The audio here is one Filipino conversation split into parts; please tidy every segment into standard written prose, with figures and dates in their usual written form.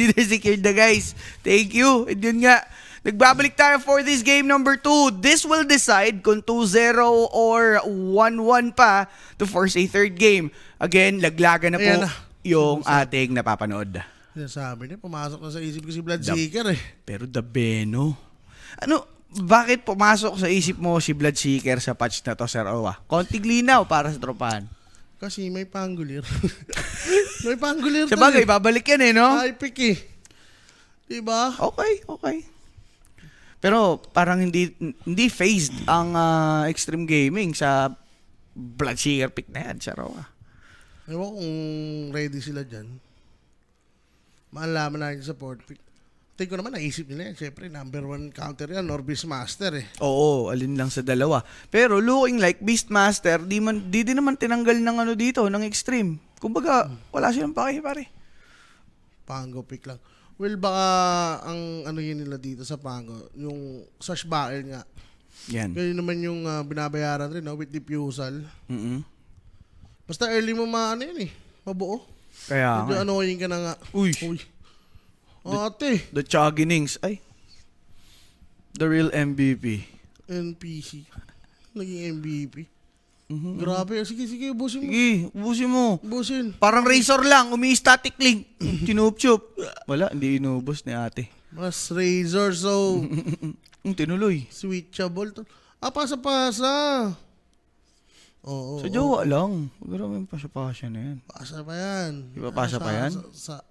Leader secured na, guys. Thank you. And yun nga, nagbabalik tayo for this game number 2. This will decide kung 2-0 or 1-1 pa to force a third game. Again, laglagan na po Ayan na. yung ating napapanood. Sabi niya, pumasok na sa isip ko si Bloodseeker eh. Pero the Beno. Ano, bakit pumasok sa isip mo si Bloodseeker sa patch na to, Sir Owa? Konting linaw para sa tropahan. Kasi may panggulir. May panggulir Sa bagay, babalik yan eh, no? Ay, pick eh. Diba? Okay. Pero parang hindi phased ang Extreme Gaming sa Bloodseeker pick na yan, Sir Owa. Ewan ko kung ready sila dyan. Maalaman natin sa port pick. Tingin ko naman, naisip nila yan. Siyempre, number 1 counter yan, or Beastmaster eh. Oo, alin lang sa dalawa. Pero looking like Beastmaster, di din naman tinanggal ng ano dito, ng Extreme. Kumbaga, wala silang pake, pare. Pango pick lang. Well, baka ang ano yun nila dito sa Pango, yung Sash Battle nga. Yan. Ganyan naman yung binabayaran rin, no, with diffusal. Mm-mm. Basta early mo maano yun eh, mabuo. Kaya Medyo nga. annoying ka na nga. Uy. Ate, The Chugginings. Ay. The real MVP. NPC. Naging MVP. Grabe. Sige, ubusin mo. Sige, ubusin mo. Ubusin. Parang Razor lang, umi-static link. Chinup-chup. Wala, hindi inubos ni ate. Mas Razor, so Tinuloy. switchable to. Pasa-pasa. Oo. Sa jowa lang. Huwag naman pasya-pasya na yan. Pasa pa yan. Di ba pasa pa yan? Sa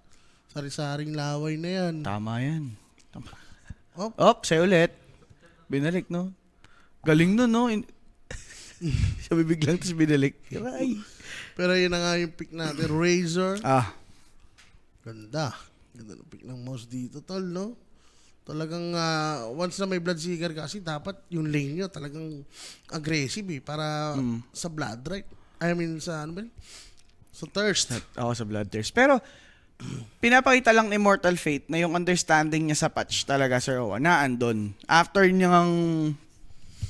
sari-saring laway na yan. Tama yan. Op. Sa'yo ulit. Binalik, no? Galing nun, no? Siya bibiglang tapos binalik. Aray. Pero yun na nga yung pick natin. Razor. Ganda. Ganda ng pick ng mouse dito, tol, no? Talagang once na may Bloodseeker kasi dapat yung lane nyo talagang aggressive eh. Para sa blood right. I mean sa ano ba? Sa thirst. Ako sa Bloodthirst. Pero, pinapakita lang ni Immortal Fate na yung understanding niya sa patch talaga, Sir Owa, na andon. After niyang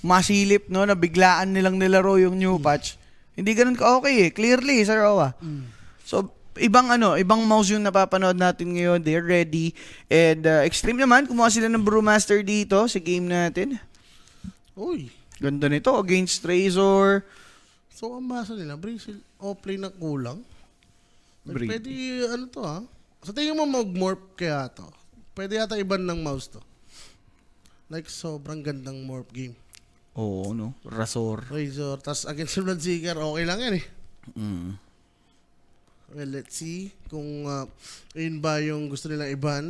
masilip, no, na biglaan nilang nilaro yung new patch, hindi ganun ka-okay eh. Clearly, Sir Owa. So, ibang mouse yung napapanood natin ngayon. They're ready. And Extreme naman, kumuha sila ng Brewmaster dito sa game natin. Uy. Ganda nito against Razor. So, ang basa nila, Brazil, offlane na kulang. Breed. Pwede, ano to sa tingin mo mag-morph kaya to? Pwede yata iban ng mouse to. Like, sobrang gandang morph game. Oo, no? Razor. Razor, tas against Bloodseeker, okay lang yan eh. Mm. Well, let's see kung yun ba yung gusto nilang iban.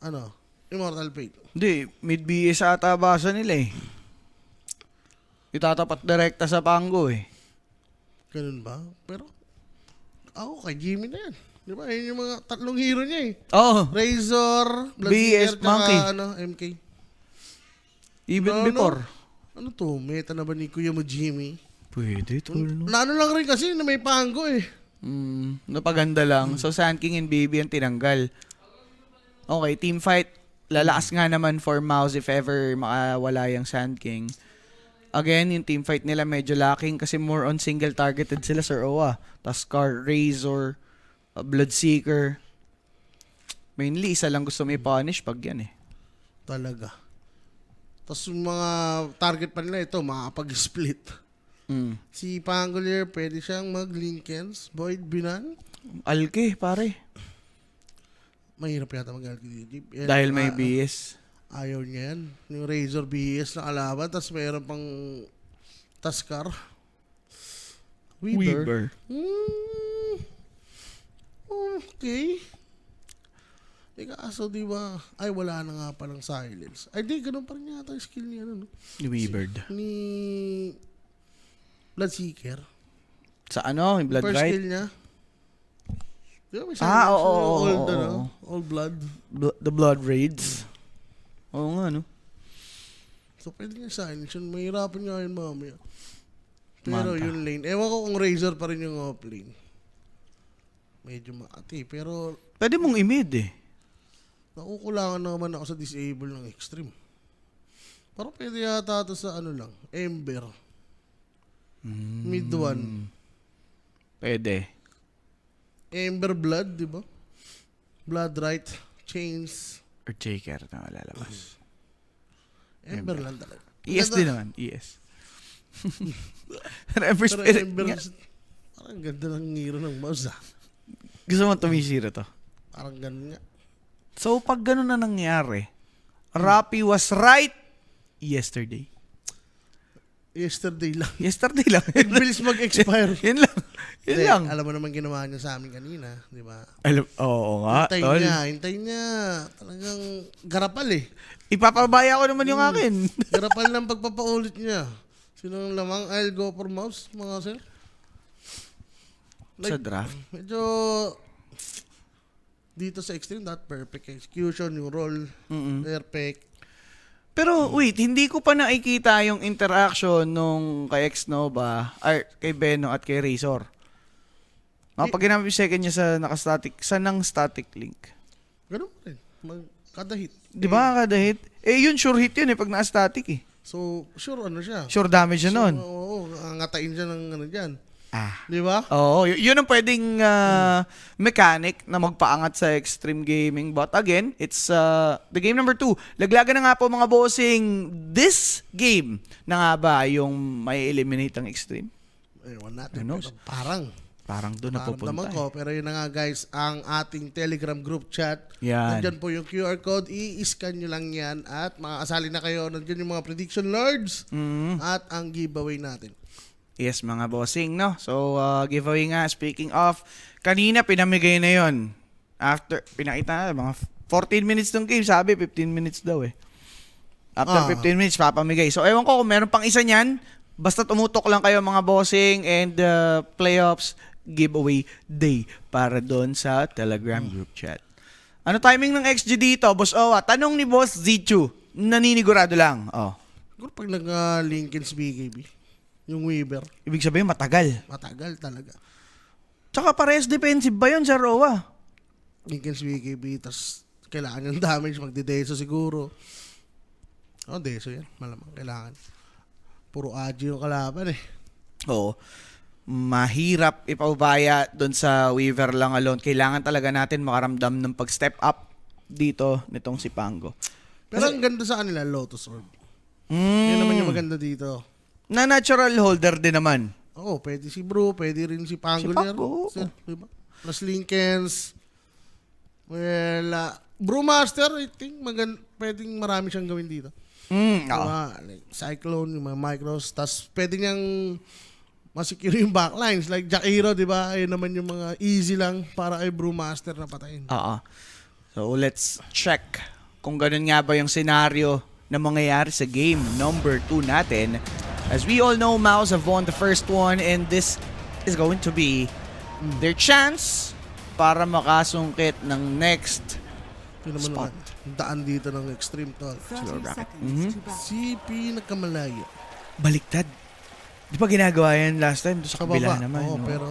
Ano? Immortal Fate. Hindi, mid-BS ata basa nila eh. Itatapat direkta sa Pango eh. Ganun ba? Pero, ako kay Jimmy na yan. Di ba? Yun yung mga tatlong hero niya eh. Oo. Razor, BS, Bloodseeker, Monkey. MK. Even No, before. Ano to? Meta na ba ni Kuya mo Jimmy? Pwede, tol, no? Naano lang rin kasi na may Pango eh. Napaganda lang. So, Sand King and Baby ang tinanggal. Okay, team fight. Lalakas nga naman for Mouse if ever makawala yung Sand King. Again, yung team fight nila medyo lacking kasi more on single targeted sila, Sir Owa. Tuskar, Razor, Bloodseeker. Mainly, isa lang gusto may punish pag yan eh. Talaga. Tapos yung mga target pa nila ito, makakapag-split. Si Pangolier, pwede siyang mag-Linkens. Void Binan. Alke, pare. Mahirap yata mag-alki dito. Dahil may BS. Ayaw niya yan. Yung Razor BS na kalaban. Tapos mayroon pang Tuskar. Weaver. Okay. Kaso di ba, ay wala na nga palang silence. Ay di, ganun pa rin yata yung skill niya. No? Ni Weaver. Ni Bloodseeker. Sa ano? Yung Blood First Right? skill niya. Di ba may silence? Oo. All blood. The Blood Raids. Oo nga, no? So, pwede niya silence yun. Mahirapan niya yun mamaya. Pero Manta. yung lane. Ewan ko kung Razor pa rin yung off-lane. Medyo maati. Pero, Pwede mong i-mid eh. nakukulangan naman ako sa disable ng extreme. Parang pwede yata ito sa ano lang. Ember. Mid 1. Pwede. Ember Blood, di ba? Bloodright, Chains, Earthshaker na lalabas. Ember lang talaga. ES Ganda. din naman, ES. Ember Pero Spirit Ember, nga. parang ganda ng ngiro ng mouse ah. Gusto mo tumisira to? Parang ganun nga. So, pag ganun na nangyari, Rappi was right yesterday. Yesterday lang. Yesterday lang. It bilis mag-expire. Yun lang. Yun Hindi, lang. alam mo naman ginawa niya sa amin kanina, di ba? Oo nga, tol. Hintayin niya. Talagang garapal eh. Ipapabaya ko naman yung akin. Garapal ng pagpapaulit niya. Sino ang lamang? I'll go for mouse, mga sir. Sa draft. Medyo dito sa extreme, that perfect execution, yung roll, perfect. Pero wait, hindi ko pa nakikita yung interaction nung kay X-Nova, or kay Beno at kay Razor. Pag ginamit yung second niya sa naka-static, sa nang static link. Ganun rin. Kada hit. Di ba kada hit? Eh yun, sure hit yun eh, pag na-static eh. So, sure ano siya. Sure damage yun nun. Oo, angatain siya ng ano dyan. Ah. Di ba? Oo, yun ang pwedeng mechanic na magpaangat sa extreme gaming. But again, it's the game number 2. Laglagan na nga po mga bossing, this game na nga ba yung may eliminate ang extreme? Ewan natin. Who knows? Pero Parang doon na pupunta. naman ko, pero yun na nga guys, ang ating Telegram group chat. Yan. Nandyan po yung QR code. I-scan nyo lang yan at makakasali na kayo. Nandyan yung mga prediction lords at ang giveaway natin. Yes, mga bossing, no? So, giveaway nga, speaking of, kanina pinamigay na yon. After, pinakita na, mga 14 minutes ng game, sabi 15 minutes daw eh. After 15 minutes, papamigay. So, ewan ko kung meron pang isa niyan, basta tumutok lang kayo mga bossing and playoffs giveaway day para doon sa Telegram group chat. Ano timing ng XG dito, Boss Owa? Tanong ni Boss Zichu, naninigurado lang. Oh. Siguro pag nag-Lincoln's BKB, yung Weaver, Ibig sabihin, matagal. matagal talaga. Tsaka parehas defensive ba yun sa Roa? Lincoln's BKB, tas kailangan yung damage, magde-deso siguro. Deso yan. Malamang kailangan. Puro Agi yung kalaban eh. Oo. Mahirap ipabaya doon sa Weaver lang alone. Kailangan talaga natin makaramdam ng pag-step up dito nitong si Pango. Pero ang ganda sa kanila, Lotus Orb. Yan naman yung maganda dito. Na natural holder din naman. Oo, pwede si Bro, pwede rin si Pango. Si Pango, Diba? Plus Lincolns. Well, Brewmaster, I think pwedeng marami siyang gawin dito. Oo. Like Cyclone, yung mga micros. Tapos pwede niyang masecure yung backlines. Like Jack Hero, di ba? Ayun naman yung mga easy lang para kay Brewmaster na patayin. Oo. So, let's check kung ganun nga ba yung senaryo na mangyayari sa game number 2 natin. As we all know, Mouse have won the first one and this is going to be their chance para makasungkit ng next Yun naman spot. naman, daan dito ng extreme tol. 30 seconds Mhm. to battle. Si Pinagkamalayo. Baliktad. Di ba ginagawa yan last time? Doon sa Sa kabila baba. naman. Oo, no? pero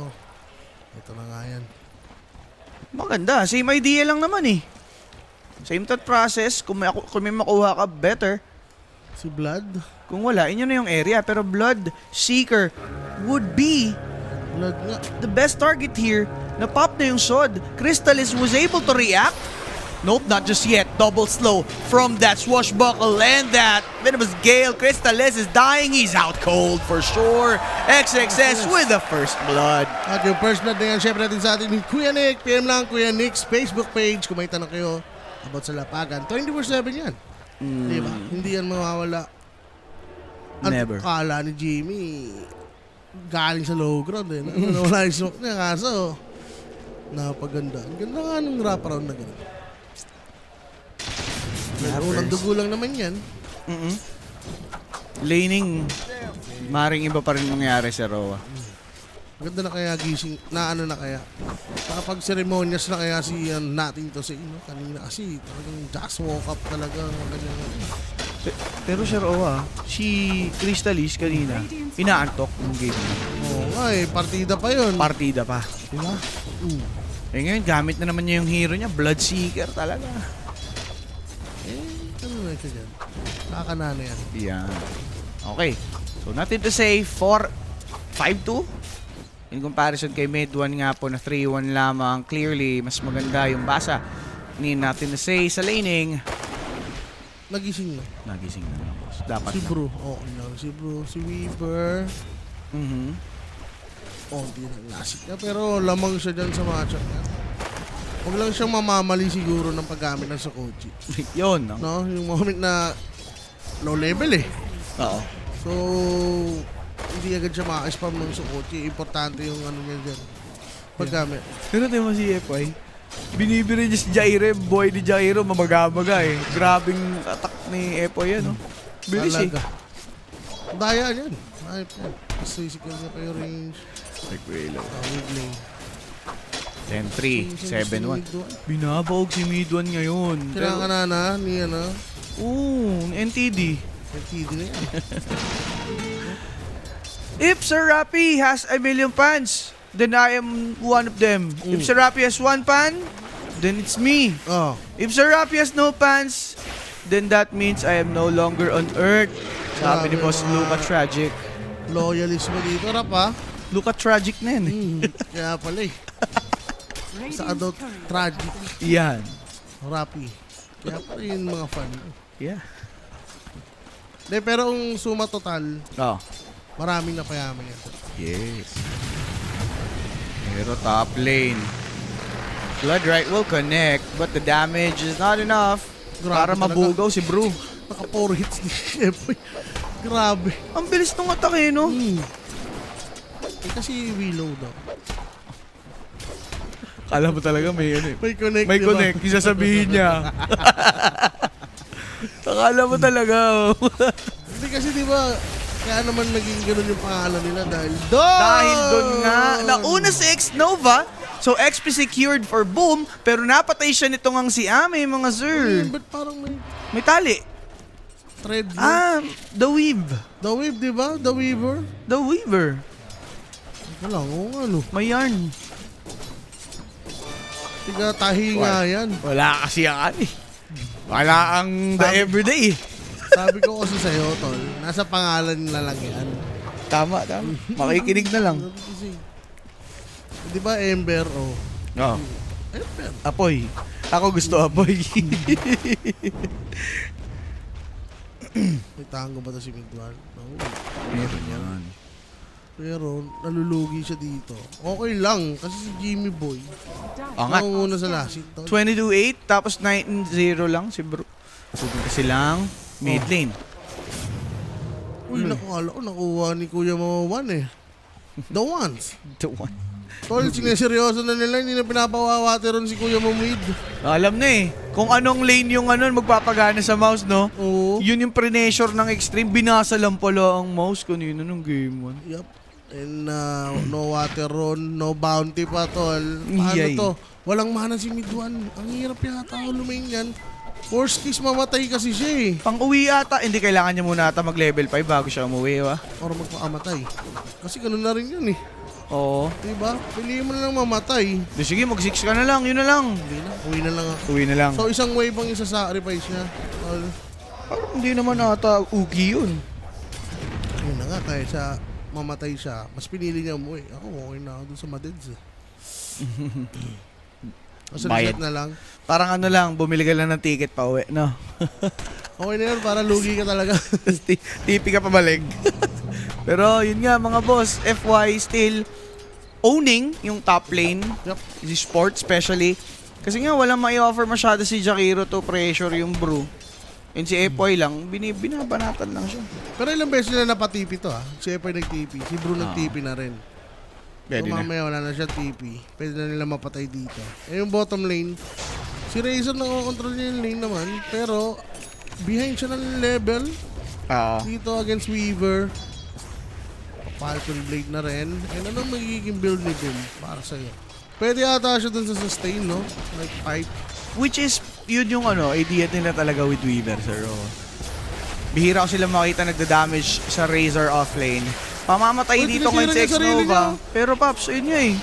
ito na nga yan. Maganda. Same idea lang naman eh. Same thought process. Kung may makuha ka, better. Si Blood. Kung wala, inyo na yung area. Pero Blood Seeker would be Blood nga. the best target here. Na-pop na yung sword. Crystallis was able to react. Nope, not just yet. Double slow from that swashbuckle and that venomous gale. Crystallis is dying. He's out cold for sure. XXS with the first blood. At yung first blood na yan, syempre natin sa atin ni Kuya Nick. PM lang Kuya Nick's Facebook page. Kung may tanong kayo about sa Lapagan. 24/7 yan. Di ba? Hindi yan mawawala. Never. Ang kala ni Jimmy, galing sa low ground eh. Wala yung smoke niya. Kaso, napaganda. Ang ganda nga nung wraparound na gano'n. Unang dugo lang naman yan. Laning, maring iba pa rin mangyari sa Roa. Ganda na kaya gising, na ano na kaya. Kapag ceremonious na kaya si natin to si kanina kasi talagang just woke up talaga. Pero Sir Owa, si Crystallis kanina, inaantok ng game. Oo nga eh, partida pa yun. Partida pa. Diba? Eh ngayon, gamit na naman niya yung hero niya, Bloodseeker talaga. Ano na siya dyan? Kakanana yan. Yan. Okay. So, nothing to say for 5-2. In comparison kay Mid 1 nga po na 3-1 lamang. Clearly, mas maganda yung basa Need natin na say sa laning. Nagising na. Nagising na lang, boss. Dapat Si na. Bro. Okay lang. Si Bro. Si Weaver. Mhm. Oh, hindi na nasik na. Pero lamang siya dyan sa matchup niya. Huwag lang siyang mamamali siguro ng paggamit ng Sokochi. Yun, no? No? Yung moment na low level eh. Oo. So, hindi agad siya maka-spam ng Sokochi. Importante yung ano niya dyan. Paggamit. Pero tayo mo si FY, binibiri niya si Jairo, boy ni Jairo, mamagabaga eh. Grabing attack ni FY yan, no? Bilis eh. Talaga. Daya niyan. Ayop yan. Mas physical niya pa yung range. Weak lane. 10-3, 7-1. Binabawag si Mid-1 ngayon. Kailangan na ni ano. Oo, NTD. TD na yan. If Sir Rapi has 1 million fans, then I am one of them. If Sir Rapi has 1 fan, then it's me. Oh. If Sir Rapi has no fans, then that means I am no longer on Earth. Sabi ni Grabe, Boss mga- Luca Tragic. Loyalist mo dito, Rap ha? Luca Tragic na yan eh. Kaya pala eh. Sa adult tragic. Yan. Rapi. Kaya pala yung mga fan. Yeah. De, pero ang suma total, Oh. maraming napayaman yan. Yes. Pero top lane. Blood right will connect, but the damage is not enough para Grabe mabugaw si Bru. Naka 4 hits ni Shepoy. Grabe. Ang bilis nung atake, no? Eh, kasi Willow daw. Kala mo talaga may ano eh. May connect, May diba? connect, yung sasabihin niya. Akala mo talaga. Oh. Hindi kasi diba, kaya naman naging ganun yung pangalan nila dahil Dahil doon nga, nauna si X-Nova, so XP secured for Boom, pero napatay siya nito ngang si Ame, mga sir. But parang may May tali. thread yun. The Weave. The Weave, diba? The Weaver. The Weaver. Wala ko ano. May yarn. Tiga tahi nga yan. Wala kasi ang ano eh. Wala ang the everyday eh. Sabi ko kasi sa'yo, tol, nasa pangalan na lang yan. Tama, tama. Makikinig na lang. Kasi, di ba Ember, oh. Oo. Ember. Apoy. Ako gusto apoy. May tango ba ito si Midwan? No. Meron yan. Pero nalulugi siya dito. Okay lang, kasi si Jimmy Boy. Angat. Nangunguna sa last hit, tol. 22-8, tapos 9-0 lang si Bro. Susunod kasi lang mid lane. Uy, nakakala ko nakuha ni Kuya Mama 1 eh. The ones. The one. Tol, sineseryoso na nila, hindi na pinapawawate ron si Kuya Mamid. Alam na eh. Kung anong lane yung ano, magpapagana sa mouse, no? Oo. Yun yung pre-measure ng extreme. Binasa lang pala ang mouse kanina nung game 1. Yup. And no water ron, no bounty pa, tol. Paano Yay. to? Walang mana si Midwan. Ang hirap yata ulumain yan. Force kiss, mamatay kasi siya eh. Pang uwi ata, hindi kailangan niya muna ata mag-level 5 bago siya umuwi, wa? Or magpakamatay. Kasi ganun na rin yun eh. Oo. Diba? Piliin mo na lang mamatay. Di sige, mag-6 ka na lang, yun na lang. Hindi na, uwi na lang ako. Uwi na lang. So isang wave ang isa-sacrifice niya. Tol. Parang hindi naman ata ugi yun. Yun na nga, kaya siya mamatay siya. Mas pinili niya umuwi. Ako, okay na ako dun sa Madeds eh. Mas Bayad. reset na lang. Parang ano lang, bumili ka lang ng ticket pa uwi, no? Okay na yun, para lugi ka talaga. Tipi ka pabalik. Pero yun nga mga boss, FY still owning yung top lane, Yup. si sport especially. Kasi nga walang mai-offer masyado si Jakiro to pressure yung Bru. And si FY lang, binabanatan lang siya. Pero ilang beses nila napatipi to ah. Si Epoy nag-TP. Si Bru nag-TP na rin. Pwede So na. mamaya wala na siya TP. Pwede na nila mapatay dito. Eh yung bottom lane, si Razor nakakontrol niya yung lane naman. Pero behind siya ng level dito against Weaver. Falcon Blade na rin. And anong magiging build ni Boom para sa'yo? Pwede ata siya dun sa sustain, no? Like pipe. Which is, yun yung ano, idea nila talaga with Weaver, sir. Bihira ko sila makita nagda-damage sa Razor offlane. Pamamatay Uy, dito ngayon si tinisira niya sarili X-Nova. niya. Pero Paps, yun nga eh.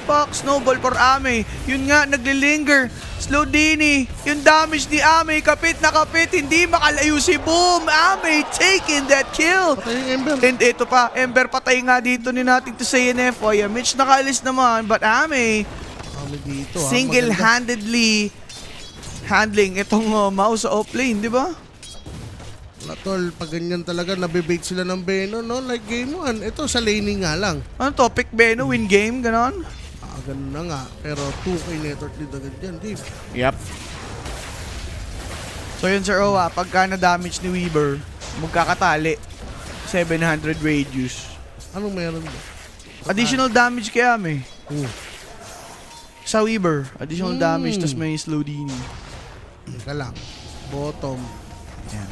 Pak, snowball for Ame. Yun nga, naglilinger. Slow Dini. Yung damage ni Ame, kapit na kapit. Hindi makalayo si Boom. Ame taking that kill. Patay yung Ember. And ito pa, Ember patay nga dito ni natin to say NF. O yan, Mitch nakaalis naman. But Ame, Kami dito ah. single-handedly handling itong mouse sa offlane, di ba? Wala tol, pag ganyan talaga, nabibait sila ng Beno, no? Like game 1. Ito, sa laning nga lang. Ano to? Pick Beno, win game, ganon? Ganun na nga. Pero 2K network lead agad yan, Dave. Yep. So yun, Sir Owa, pagka na-damage ni Weaver, magkakatali. 700 radius. Anong meron ba? Additional damage kay Ame. Hmm. Sa Weaver, additional damage, tas may slow Dini. Teka lang. Bottom. Yan.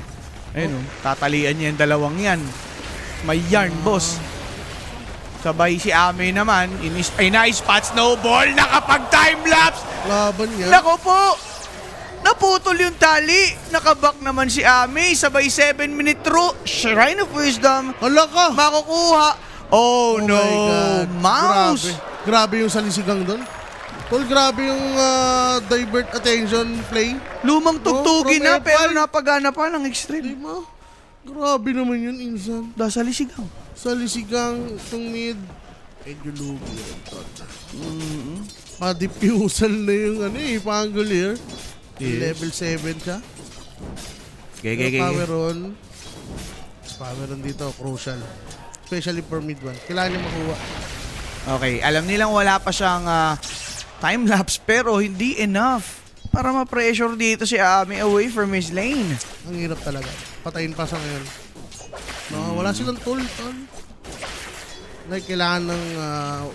Ayun, tatalian niya yung dalawang yan. May yarn, boss. Sabay si Ame naman, ay na-spot snowball, nakapag-timelapse! Laban niya. Nako po! Naputol yung tali. Nakaback naman si Ame. Sabay 7-minute throw. Shrine of Wisdom. Hala ka! Makukuha. Oh, no. my God. Mouse. Grabe yung salisigang doon. Tol, grabe yung divert attention play. Lumang tugtugi from na, F5. pero napagana pa ng extreme. Di ba? Grabe naman yun, Insan. Dasalisigaw. Salisigang itong mid. Medyo lugi rin, Tol. Pa-diffusal na yung Pangolier. Yes. Level 7 siya. Okay. Power on. Power on dito, crucial. Especially for mid 1. Kailangan niya makuha. Okay, alam nilang wala pa siyang time-lapse, pero hindi enough para ma-pressure dito si Ame away from his lane. Ang hirap talaga. Patayin pa sa ngayon. No, wala silang tool. Like, kailangan ng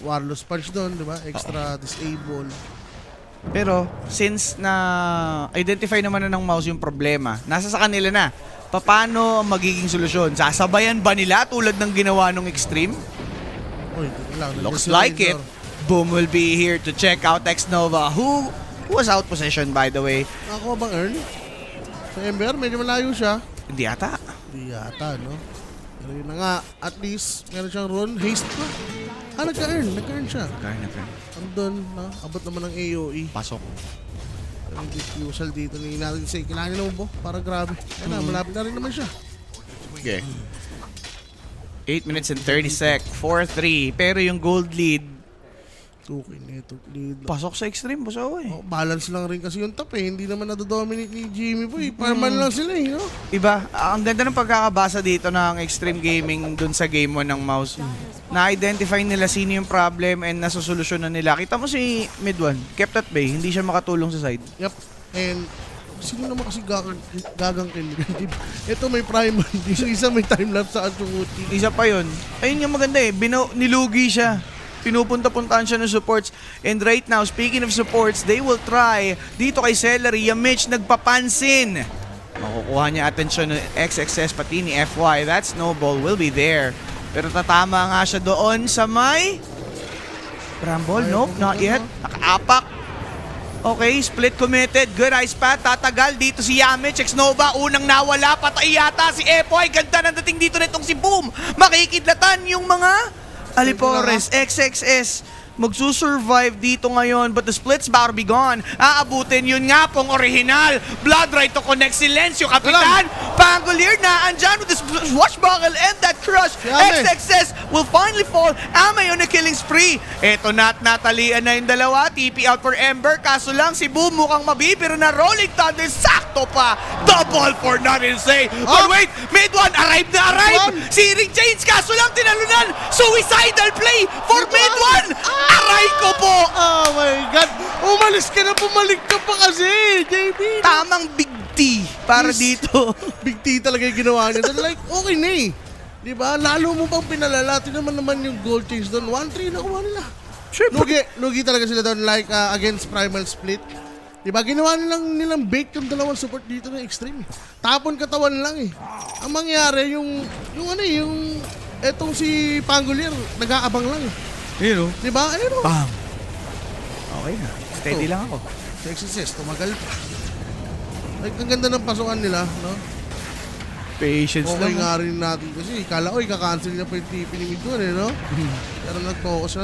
Warlords Punch doon, di ba? Extra disable. Pero since na identify naman na ng mouse yung problema, nasa sa kanila na. Paano ang magiging solusyon? Sasabayan ba nila tulad ng ginawa ng Extreme? Uy, dito lang. Looks Nandiyan si like it. Razor. Boom will be here to check out X-Nova, who was out position by the way. Ako bang earn? Sa Ember, medyo malayo siya. Hindi ata. Hindi yata, no? Pero yun na nga, at least, meron siyang run. Haste pa. Nagka-earn. Nagka-earn siya. Kaya. Andun, no? Abot naman ng AOE. Pasok. Ang diffusal dito ni natin say, kailangan niya mo para grabe. Ayun na, malapit na rin naman siya. Okay. 8 minutes and 30 sec. 4-3. Pero yung gold lead, 2K network lead. pasok sa Extreme. Pasok eh. Oh, balance lang rin kasi yung top eh. Hindi naman nadodominate ni Jimmy Boy. Parman lang sila eh, no? Iba, ang ganda ng pagkakabasa dito ng Extreme Gaming dun sa game 1 ng mouse. Na-identify nila sino yung problem and nasusolusyonan nila. Kita mo si Mid 1, kept at bay, hindi siya makatulong sa side. Yep. And sino naman kasi gagang kill? Ito may primal. Yung isa may timelapse sa Atsukuti. Isa pa yun. Ayun yung maganda eh, nilugi siya. Pinupunta-puntaan siya ng supports. And right now, speaking of supports, they will try dito kay Celery. Yung Mitch nagpapansin. Makukuha niya atensyon ng XXS pati ni FY. That snowball will be there. Pero tatama nga siya doon sa may Bramble. Nope, not yet. Nakaapak. Okay, split committed. Good ice path. Tatagal dito si Yamich. X-Nova, unang nawala. Patay yata si FY. Ganda ng dating dito nitong si Boom. Makikidlatan yung mga Alipores, XXS, magsusurvive dito ngayon, but the split's about to be gone. Aabutin yun nga pong original. Blood right to connect Silencio, Kapitan. Pangolier na andyan with the swashbuckle and that crush. Yame. XXS will finally fall. Amay on a killing spree. Eto na at natalian na yung dalawa. TP out for Ember. Kaso lang si Boom mukhang mabibiro na Rolling Thunder. Sakto pa. Double for nothing say. But wait, mid one arrive na arrive. Searing Chains. Kaso lang tinalunan. Suicidal play for mid one. Aray ko po. Oh my God! Umalis ka na, bumalik ka pa kasi, JB! Tamang big T para dito. Big T talaga yung ginawa niya. Like, okay na eh. Di ba? Lalo mo pang pinalala. Tingnan naman yung gold change doon. 1-3 na kuha nila. Lugi talaga sila doon like against Primal Split. Di ba? Ginawa nilang bait yung dalawang support dito ng Extreme. Tapon katawan lang eh. Ang mangyari, yung etong si Pangolier, nag-aabang lang eh. Yun o. Di ba? Ayun o. Bam. Okay na. Steady lang ako. Success, tumagal pa. Like, ang ganda ng pasukan nila, no? Patience Okay lang. nga rin natin kasi kala ko ika-cancel niya pa yung TP ni Mid doon eh, no? Pero nag-focus na.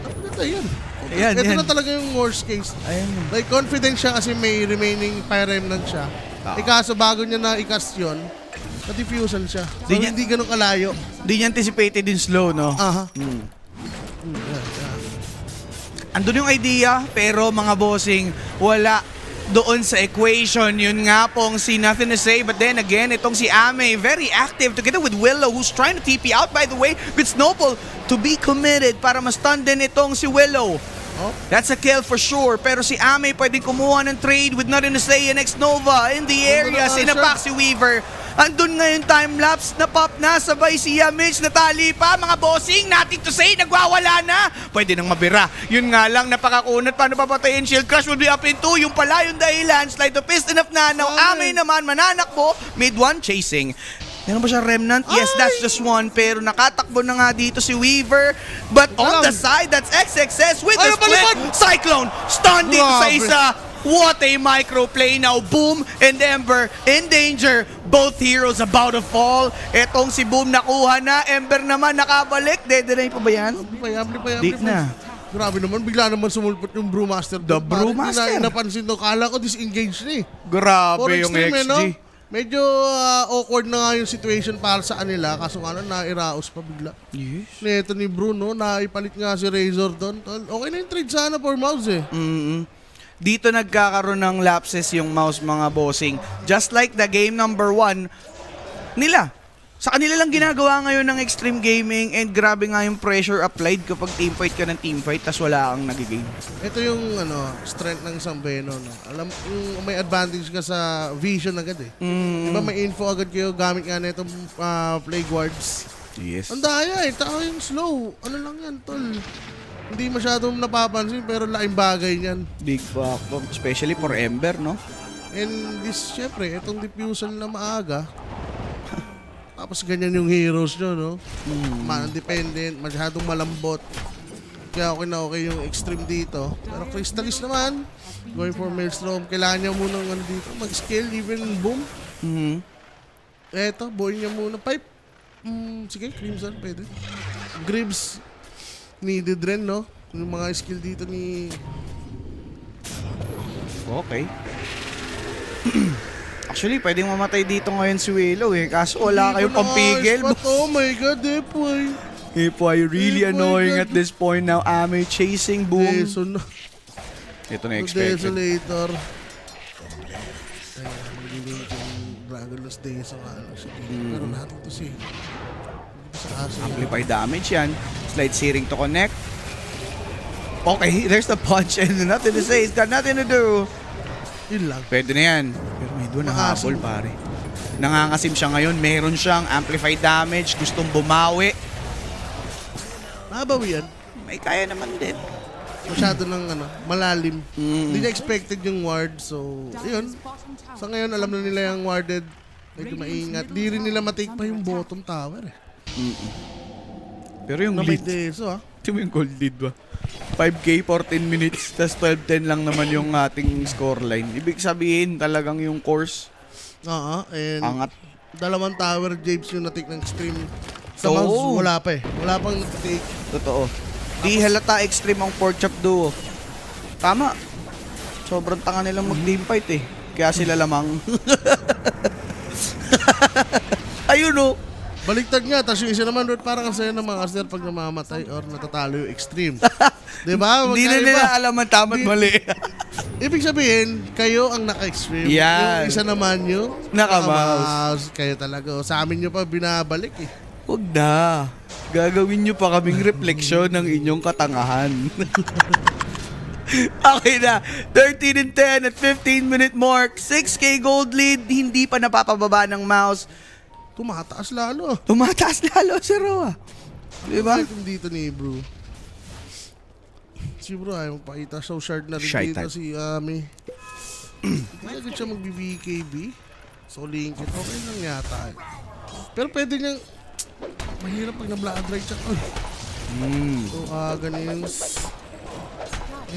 Napaganda yan. Ayan, Ito yan. na talaga yung worst case. Ayan. Like, confident siya kasi may remaining fire remnant siya. Kaso bago niya na-i-cast yun, na-diffusan siya. So, Di niya- hindi ganun kalayo. Hindi niya anticipated yung slow, no? Aha. Andun yung idea, pero mga bossing, wala doon sa equation. Yun nga pong si Nothing to Say. But then again, itong si Ame, very active together with Willow, who's trying to TP out, by the way, with Snowball to be committed para ma-stun din itong si Willow. Oh. That's a kill for sure. Pero si Ame pwedeng kumuha ng trade with Nothing to Say and X-Nova in the area. Sinapak si Weaver. Andun ngayon time-lapse, na-pop na, sabay si Yamich, natali pa, mga bossing, Nothing to Say, nagwawala na. Pwede nang mabira. Yun nga lang, napakakunat, paano papatayin? Shield Crush will be up in 2. Yung pala yung dahilan, slide to fist enough na. Now, Ame naman, mananakbo, mid 1 chasing. Meron ba siya remnant? Yes, that's just one. Pero nakatakbo na nga dito si Weaver. But on the side, that's XXS with the split. Cyclone, stun dito sa isa. What a microplay now. Boom and Ember in danger. Both heroes about to fall. Etong si Boom nakuha na. Ember naman nakabalik. Dedenay pa ba yan? Amplify. Deep na. Grabe naman, bigla naman sumulpot yung Brewmaster. The Brewmaster. Hindi na napansin to. Kala ko disengaged na eh. Grabe For yung extreme, XG. no? Medyo awkward na nga yung situation para sa kanila. Kaso nga nairaos pa bigla. Yes. Neto ni Bruno, naipalit nga si Razor doon. Okay na yung trade sana for Mouse eh. Dito nagkakaroon ng lapses yung mouse, mga bossing. Just like the game number 1 nila. Sa kanila lang ginagawa ngayon ng Extreme Gaming, and grabe nga yung pressure applied kapag teamfight ka ng teamfight tas wala kang nagigame. Ito yung strength ng isang Venom. No? Alam, yung may advantage ka sa vision agad eh. Diba may info agad kayo gamit nga na itong Plague Wards. Yes. Ang daya eh, tao yung slow. Ano lang yan, tol. Hindi masyadong napapansin pero laking bagay niyan. Big fuck, especially for Ember, no? And this, syempre, itong diffusal na maaga. Tapos ganyan yung heroes nyo, no? Man-dependent, masyadong malambot. Kaya okay yung extreme dito. Pero Crystallis naman, going for Maelstrom. Kailangan niya munang dito, mag-scale, even Boom. Eto, buoy niya muna. Pipe. Sige, Crimson, pwede. Gribbs, needed rin, no? Yung mga skill dito ni... Okay. Actually, pwedeng mamatay dito ngayon si Willow eh. Kaso wala kayong pampigil. Oh my God, Depoy. Depoy, really annoying at this point now. Ame chasing Boom. Deson na. Ito na expected. Desolator. Ayan, mag-link yung Dragonless Deso nga lang siya. Pero natin to si... Sa aso. Amplify damage yan. Slide searing to connect. Okay, there's the punch and nothing to say. It's got nothing to do. Yun lang. Pwede na yan. Pero may doon nakahabol pare. Nangangasim siya ngayon. Meron siyang amplify damage. Gustong bumawi. Nabawi yan. May kaya naman din. Masyado ng malalim. Hindi niya expected yung ward. So, yun. Sa ngayon, alam na nila yung warded. Medyo maingat. Di rin nila matake pa yung bottom tower eh. Pero yung Na may lead. deso ah. Ito yung gold lead ba? 5K, 14 minutes, tas 12-10 lang naman yung ating scoreline. Ibig sabihin talagang yung course, Oo. And angat. dalawang tower Japes yung natik ng extreme. Sa Oo. mouse, wala pa eh. Wala pang take. Totoo. Di halata extreme ang pork chop duo. Tama. Sobrang tanga nilang mag-team fight eh. Kaya sila lamang. Ayun o. Baliktad nga, tapos yung isa naman doon parang ang saya ng mga caster pag namamatay or natatalo yung extreme. Diba? Hindi na nila alam ang tama't mali. Ibig sabihin, kayo ang naka-extreme. Yan. Yung isa naman yung Naka-mouse. Kayo talaga. O, sa amin nyo pa binabalik eh. Huwag na. Gagawin nyo pa kaming refleksyon ng inyong katangahan. Okay na. 13 and 10 at 15-minute mark. 6K gold lead. Hindi pa napapababa ng mouse. Tumataas lalo. Tumataas lalo si Roa. Diba? Ano dito ni Bro? Si Bro ayaw magpakita. So shard na rin Shy dito type. si Ami. Hindi agad siya mag-BKB. So link it. Okay lang yata eh. Pero pwede niyang... Mahirap pag na-blood right siya. So ganins.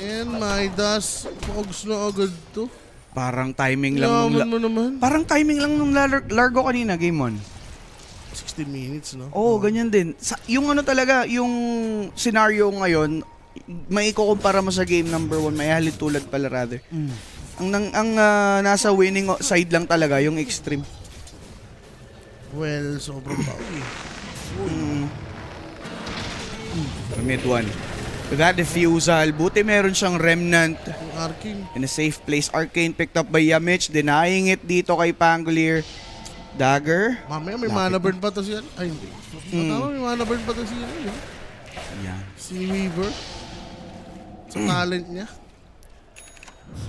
And Midas. Pogs na agad to. Parang timing lang nung... Yaman mo naman. Parang timing lang nung Largo kanina, game on. 60 minutes, no? Oo, ganyan din. Yung ano talaga, yung scenario ngayon, may ikukumpara mo sa game number 1, may halit tulad pala rather. Ang nasa winning side lang talaga, yung extreme. Well, sobrang bawi. Mid 1. We got Diffusal. Buti meron siyang Remnant Yung Arcane. in a safe place. Arcane picked up by Yamich. Denying it dito kay Pangolier. Dagger. Mamaya may mana burn pa to siya. Ay, hindi. Tama, may mana burn pa to siya. Yan. Si Weaver. Sa talent niya.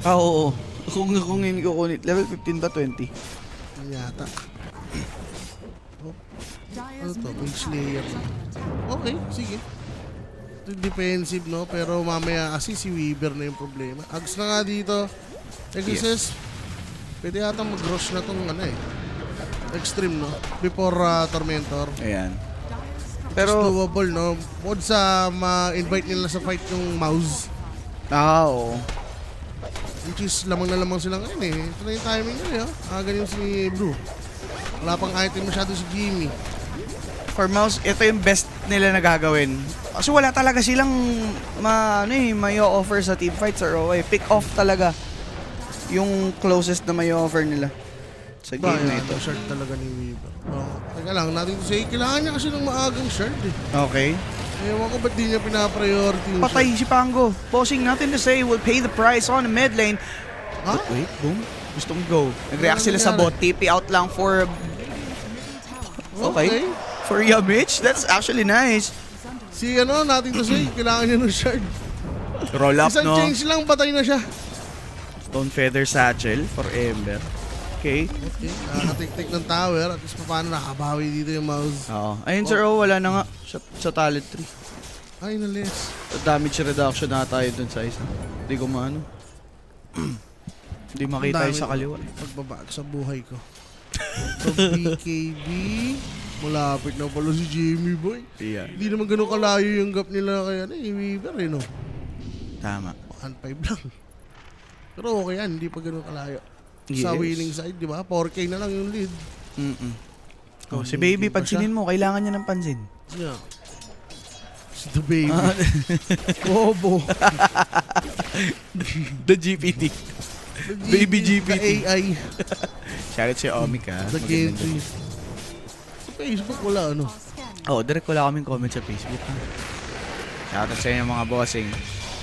Ah, oo. Kung hindi ko kunit. Level 15 ba? 20? Yan yata. Oh, ano to? Mage Slayer. Okay, sige. Defensive, no? Pero mamaya kasi si Weaver na yung problema. Ags na nga dito. Exorcist. Pwede yata mag-rush na tong Extreme, no? Before Tormentor. Ayan. Pero Pero, doable, no? Bukod sa ma-invite nila sa fight yung mouse. oo. Which is lamang na lamang sila ngayon eh. Ito na yung timing nila, ganyan si Brew. Wala pang item masyado si Jimmy. For mouse, ito yung best nila na gagawin. Kasi wala talaga silang may offer sa team fights or OA. Pick off talaga yung closest na may offer nila sa game na ito. Shard talaga ni Weaver. Teka lang, natin to say, kailangan niya kasi ng maagang shard eh. Okay. Ewan ko ba't di niya pinapriority yung Patay shard. si Pango. Bossing, nothing to say. Will pay the price on the mid lane. Ha? But wait, boom. Gustong go. Nag-react Ano sila sa nangyari? bot. TP out lang for... Okay. For Yamich. That's actually nice. Si natin to say, kailangan niya ng shard. Roll up, Isang no? change lang, patay na siya. Stone Feather Satchel for Ember. Okay. Okay, nakatik-tik ng tower at least paano nakabawi dito yung mouse. Oo. Ayun, sir. Oh, wala na nga. Sa talent tree. Ay, nalis. Damage reduction na tayo dun sa isa. Hindi ko maano. Hindi makita yung sa kaliwa. Pagbabag sa buhay ko. So, BKB. Malapit na pala si Jamie Boy. Yeah. Hindi naman ganun kalayo yung gap nila kaya Weaver no? Tama. 1.5 lang. Pero okay yan, hindi pa ganun kalayo. Sa Yes. winning side, di ba? 4K na lang yung lead. Oh, si baby, pansinin mo. Kailangan niya ng pansin. Yeah. Si the baby. Bobo. The GPT. Baby GPT. The AI. Shoutout si Omika. The gantry. Sa Facebook wala Oh, direct wala kaming comment sa Facebook. Shoutout sa inyo mga bossing.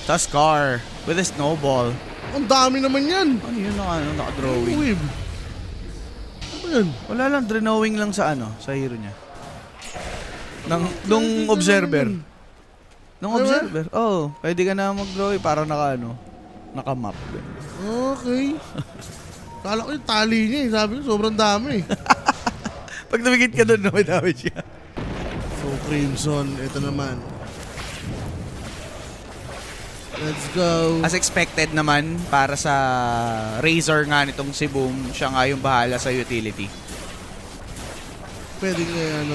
Tuskar with a snowball. Ang dami naman yan. Ano yun naka-drawing? Wave. Ano yan? Wala lang, drawing lang sa sa hero niya. Nung observer. Nung observer. Oh, pwede ka na mag-drawing para naka-map. Okay. Kala ko yung tali niya eh. Sabi ko, sobrang dami. Pag tumigit ka doon, may damage siya. So, Crimson, ito naman. Let's go. As expected naman, para sa Razor nga nitong si Boom, siya nga yung bahala sa utility. Pwede nga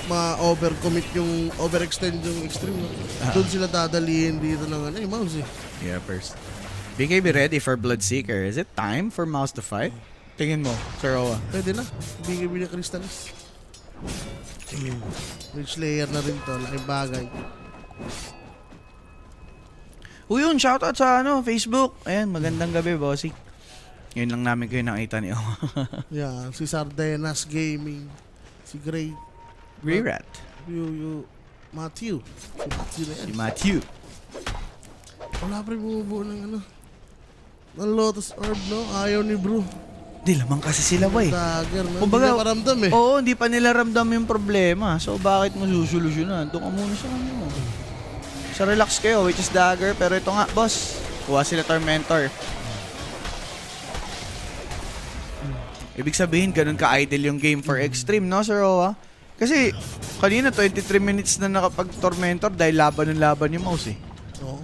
ma-overcommit yung, overextend yung extreme. No? Doon sila dadalihin dito ng yung mouse eh. Yeah, first. BKB ready for Bloodseeker. Is it time for Mouse to fight? Tingin mo, Sir Owa. Pwede na. Bigay na Crystallis. Mage Slayer na rin to. Laking bagay. Yun, shoutout sa Facebook. Ayan, magandang gabi, bossy. Ngayon lang namin kayo nakita ni Owa. Yeah, si Sardenas Gaming. Si Grey. Grey Rat. Matthew. Si Matthew na yan. Si Matthew. Wala pa rin bumubuo ng ng Lotus Orb, no? Ayaw ni Brew. Di lamang kasi sila ba eh. Dagger, no? Kumbaga, Hindi na paramdam eh. Oo, hindi pa nila ramdam yung problema. So, bakit mo susolusyonan? Doon ka muna sa kanya mo. So, relax kayo, which is Dagger. Pero ito nga, boss. Kuha sila Tormentor. Ibig sabihin, ganun ka-idle yung game for Extreme, no, Sir Owa? Kasi, kanina, 23 minutes na nakapag-Tormentor dahil laban ng laban yung mouse, eh. Oo.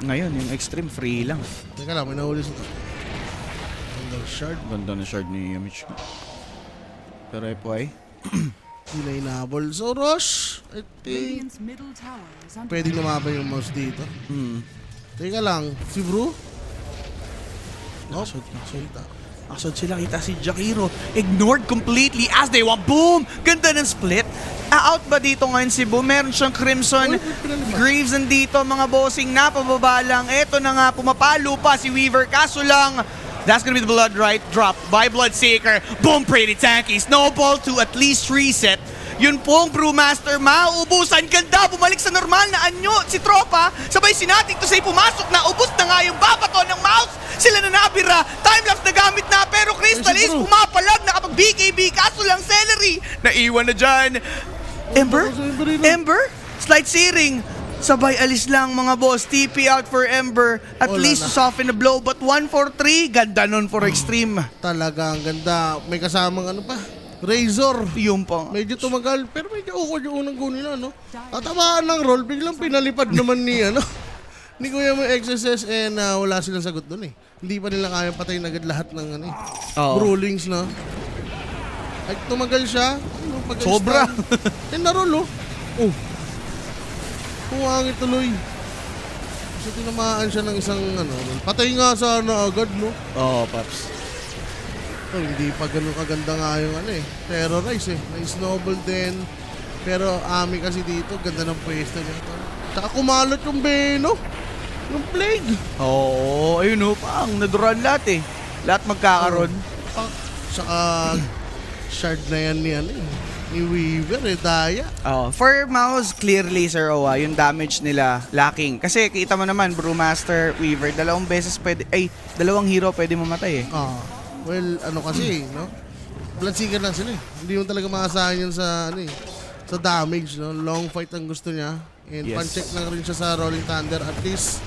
Ngayon, yung Extreme, free lang. Teka lang, may nahuli sa shard. Ganda na shard ni Yamich. Pero FY. Hindi na inabol. So, Rosh, I think pwede lumabay yung mouse dito. Teka lang, si Brew? Nakasod sila, kita si Jakiro. Ignored completely as they want. Boom! Ganda ng split. Out ba dito ngayon si Boom? Meron siyang Crimson. Greaves nandito, mga bossing na pababa lang. Eto na nga, pumapalo pa si Weaver. Kaso lang, that's gonna be the blood right drop by Bloodseeker. Boom, pretty tanky. Snowball to at least reset Yun pong Brewmaster, mauubusan. Ganda, bumalik sa normal na anyo. Si Tropa, sabay sinating to say pumasok na. Ubus na nga yung babato ng mouse. Sila na nabira. Timelapse na gamit na. Pero Crystal is pumapalag. Nakapag BKB, kaso lang Celery. Naiwan na dyan. Ember? Ember? Slight searing. Sabay alis lang mga boss. TP out for Ember. At Wala least na. to soften the blow. But 1-4-3, ganda nun for Extreme. Talaga ang ganda. May kasamang ano pa, Razor. Yung pa. Medyo tumagal, pero medyo awkward yung unang goal nila, no? At tamaan ng roll, biglang pinalipad naman ni, ano? Ni Kuya mo XSS and wala silang sagot doon eh. Hindi pa nila kaya patayin agad lahat ng ano eh. Oo. Rulings, no? Ay, tumagal siya. Ano, Sobra. And na-roll, oh. Oh. Puwangit tuloy. Kasi tinamaan siya ng isang ano, patay nga sana agad, no? Oo, Paps. Oh, hindi pa ganun kaganda nga yung ano eh. Terrorize eh. Na-snowball din. Pero Ami kasi dito, ganda ng pwesto niya. Tsaka kumalot yung Beno. Yung Plague. Oo, ayun o, pang naduran lahat eh. Lahat magkakaroon. Tsaka shard na yan ni ano eh. Ni Weaver eh, daya. For Mouse, clearly, Sir Owa, yung damage nila lacking. Kasi kita mo naman, Brewmaster, Weaver, dalawang dalawang hero pwede mamatay eh. Well, ano kasi, no? Bloodseeker lang sila eh. Hindi mo talaga maasahan yun sa, ano eh, sa damage, no? Long fight ang gusto niya. And Yes. pan-check lang rin siya sa Rolling Thunder. At least,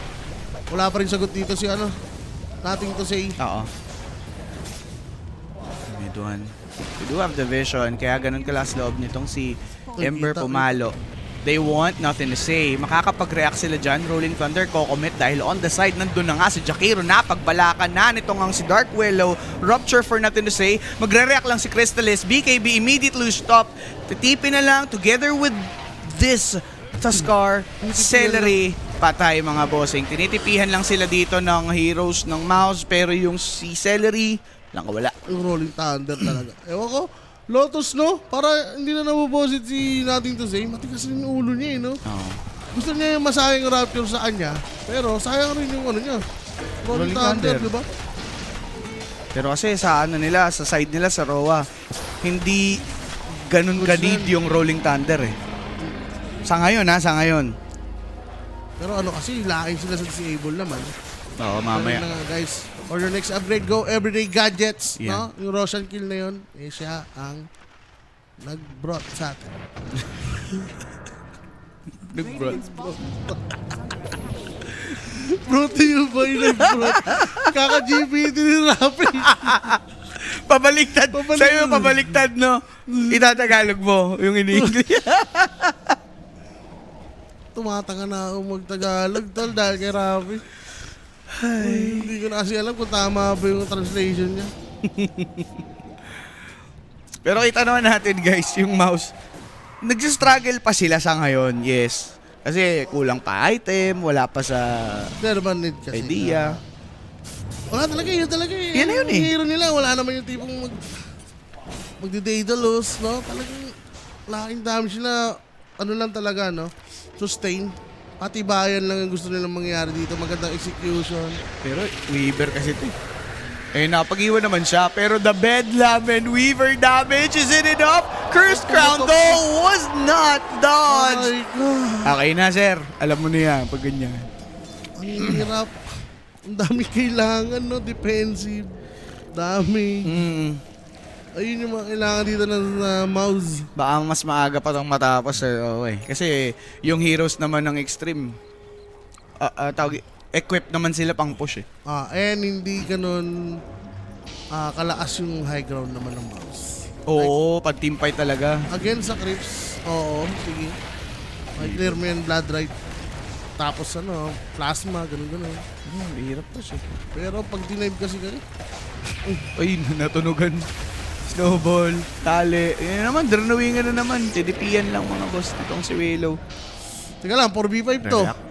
wala pa rin sagot dito si ano, nothing to say. Oo. Mid one. We do have the vision, kaya ganun kalas loob nitong si Ember pumalo. They want nothing to say. Makakapag-react sila dyan. Rolling Thunder, co-commit dahil on the side, nandun na nga si Jakiro na pagbalakan na nitong ang si Dark Willow. Rupture for nothing to say. Magre-react lang si Crystallis. BKB immediately stop. Titipin na lang together with this Tuskar, Celery, patay mga bossing. Tinitipihan lang sila dito ng heroes ng Mouse pero yung si Celery, lang wala. Yung Rolling Thunder talaga. Ewan ko, Lotus, no? Para hindi na nabubosit si Nothing to Say. Matigas rin yung ulo niya, eh, no? Oo. Gusto niya yung masayang Rapture sa kanya. Pero sayang rin yung ano niya. Rolling Rolling Thunder, Thunder. di ba? Pero kasi sa ano nila, sa side nila sa Roa, hindi ganun ka-need yung Rolling Thunder eh. Sa ngayon ha, sa ngayon. Pero ano kasi, laking sila sa disable naman. Oo, mamaya. Pero na, guys, for your next upgrade, go Everyday Gadgets, Yeah. no? Yung Roshan kill na yun, eh siya ang nag-brought sa atin. Brought yung ba yung nag-brought? Kaka-GPT ni Rafi. Pabaliktad. Pabaliktad. Sa'yo pabaliktad, no? Itatagalog mo yung in-English. Tumatanga na ako mag-Tagalog, tol, dahil kay Rafi. Hindi ko na kasi alam kung tama ba yung translation niya. Pero kita naman natin guys, yung Mouse, nagsistruggle pa sila sa ngayon, yes. Kasi kulang pa item, wala pa sa Pero ba need kasi? idea. Wala talaga, yun talaga eh. Yan na yun eh. Yung hero nila, wala naman yung tipong magdi-Daedalus, no? Talagang laking damage nila, ano lang talaga, no? Sustain. Patibayan lang ang gusto nilang mangyari dito. Magandang execution. Pero Weaver kasi ito. Eh, napag-iwan naman siya. Pero the Bedlam and Weaver damage, is it enough? Cursed Crown though was not dodged. Ay, God. Okay na, sir. Alam mo na yan pag ganyan. Ang hirap. Ang dami kailangan, no? Defensive. Dami. Ayun yung mga kailangan dito ng mouse. Baka mas maaga pa itong matapos, sir. Okay. Kasi yung heroes naman ng Extreme, equipped naman sila pang push eh. And hindi ganun kalakas yung high ground naman ng mouse. Oo, pag team fight talaga. Again sa creeps, oo, sige. May clear mo yan, blood right. Tapos ano, plasma, ganun-ganun. Hirap to siya. Pero pag denive kasi ganun, Ay, natunugan. Snowball, tali. Yan naman, drenawingan na naman. TDPan lang mga boss itong si Willow. teka lang, 4v5 to. React.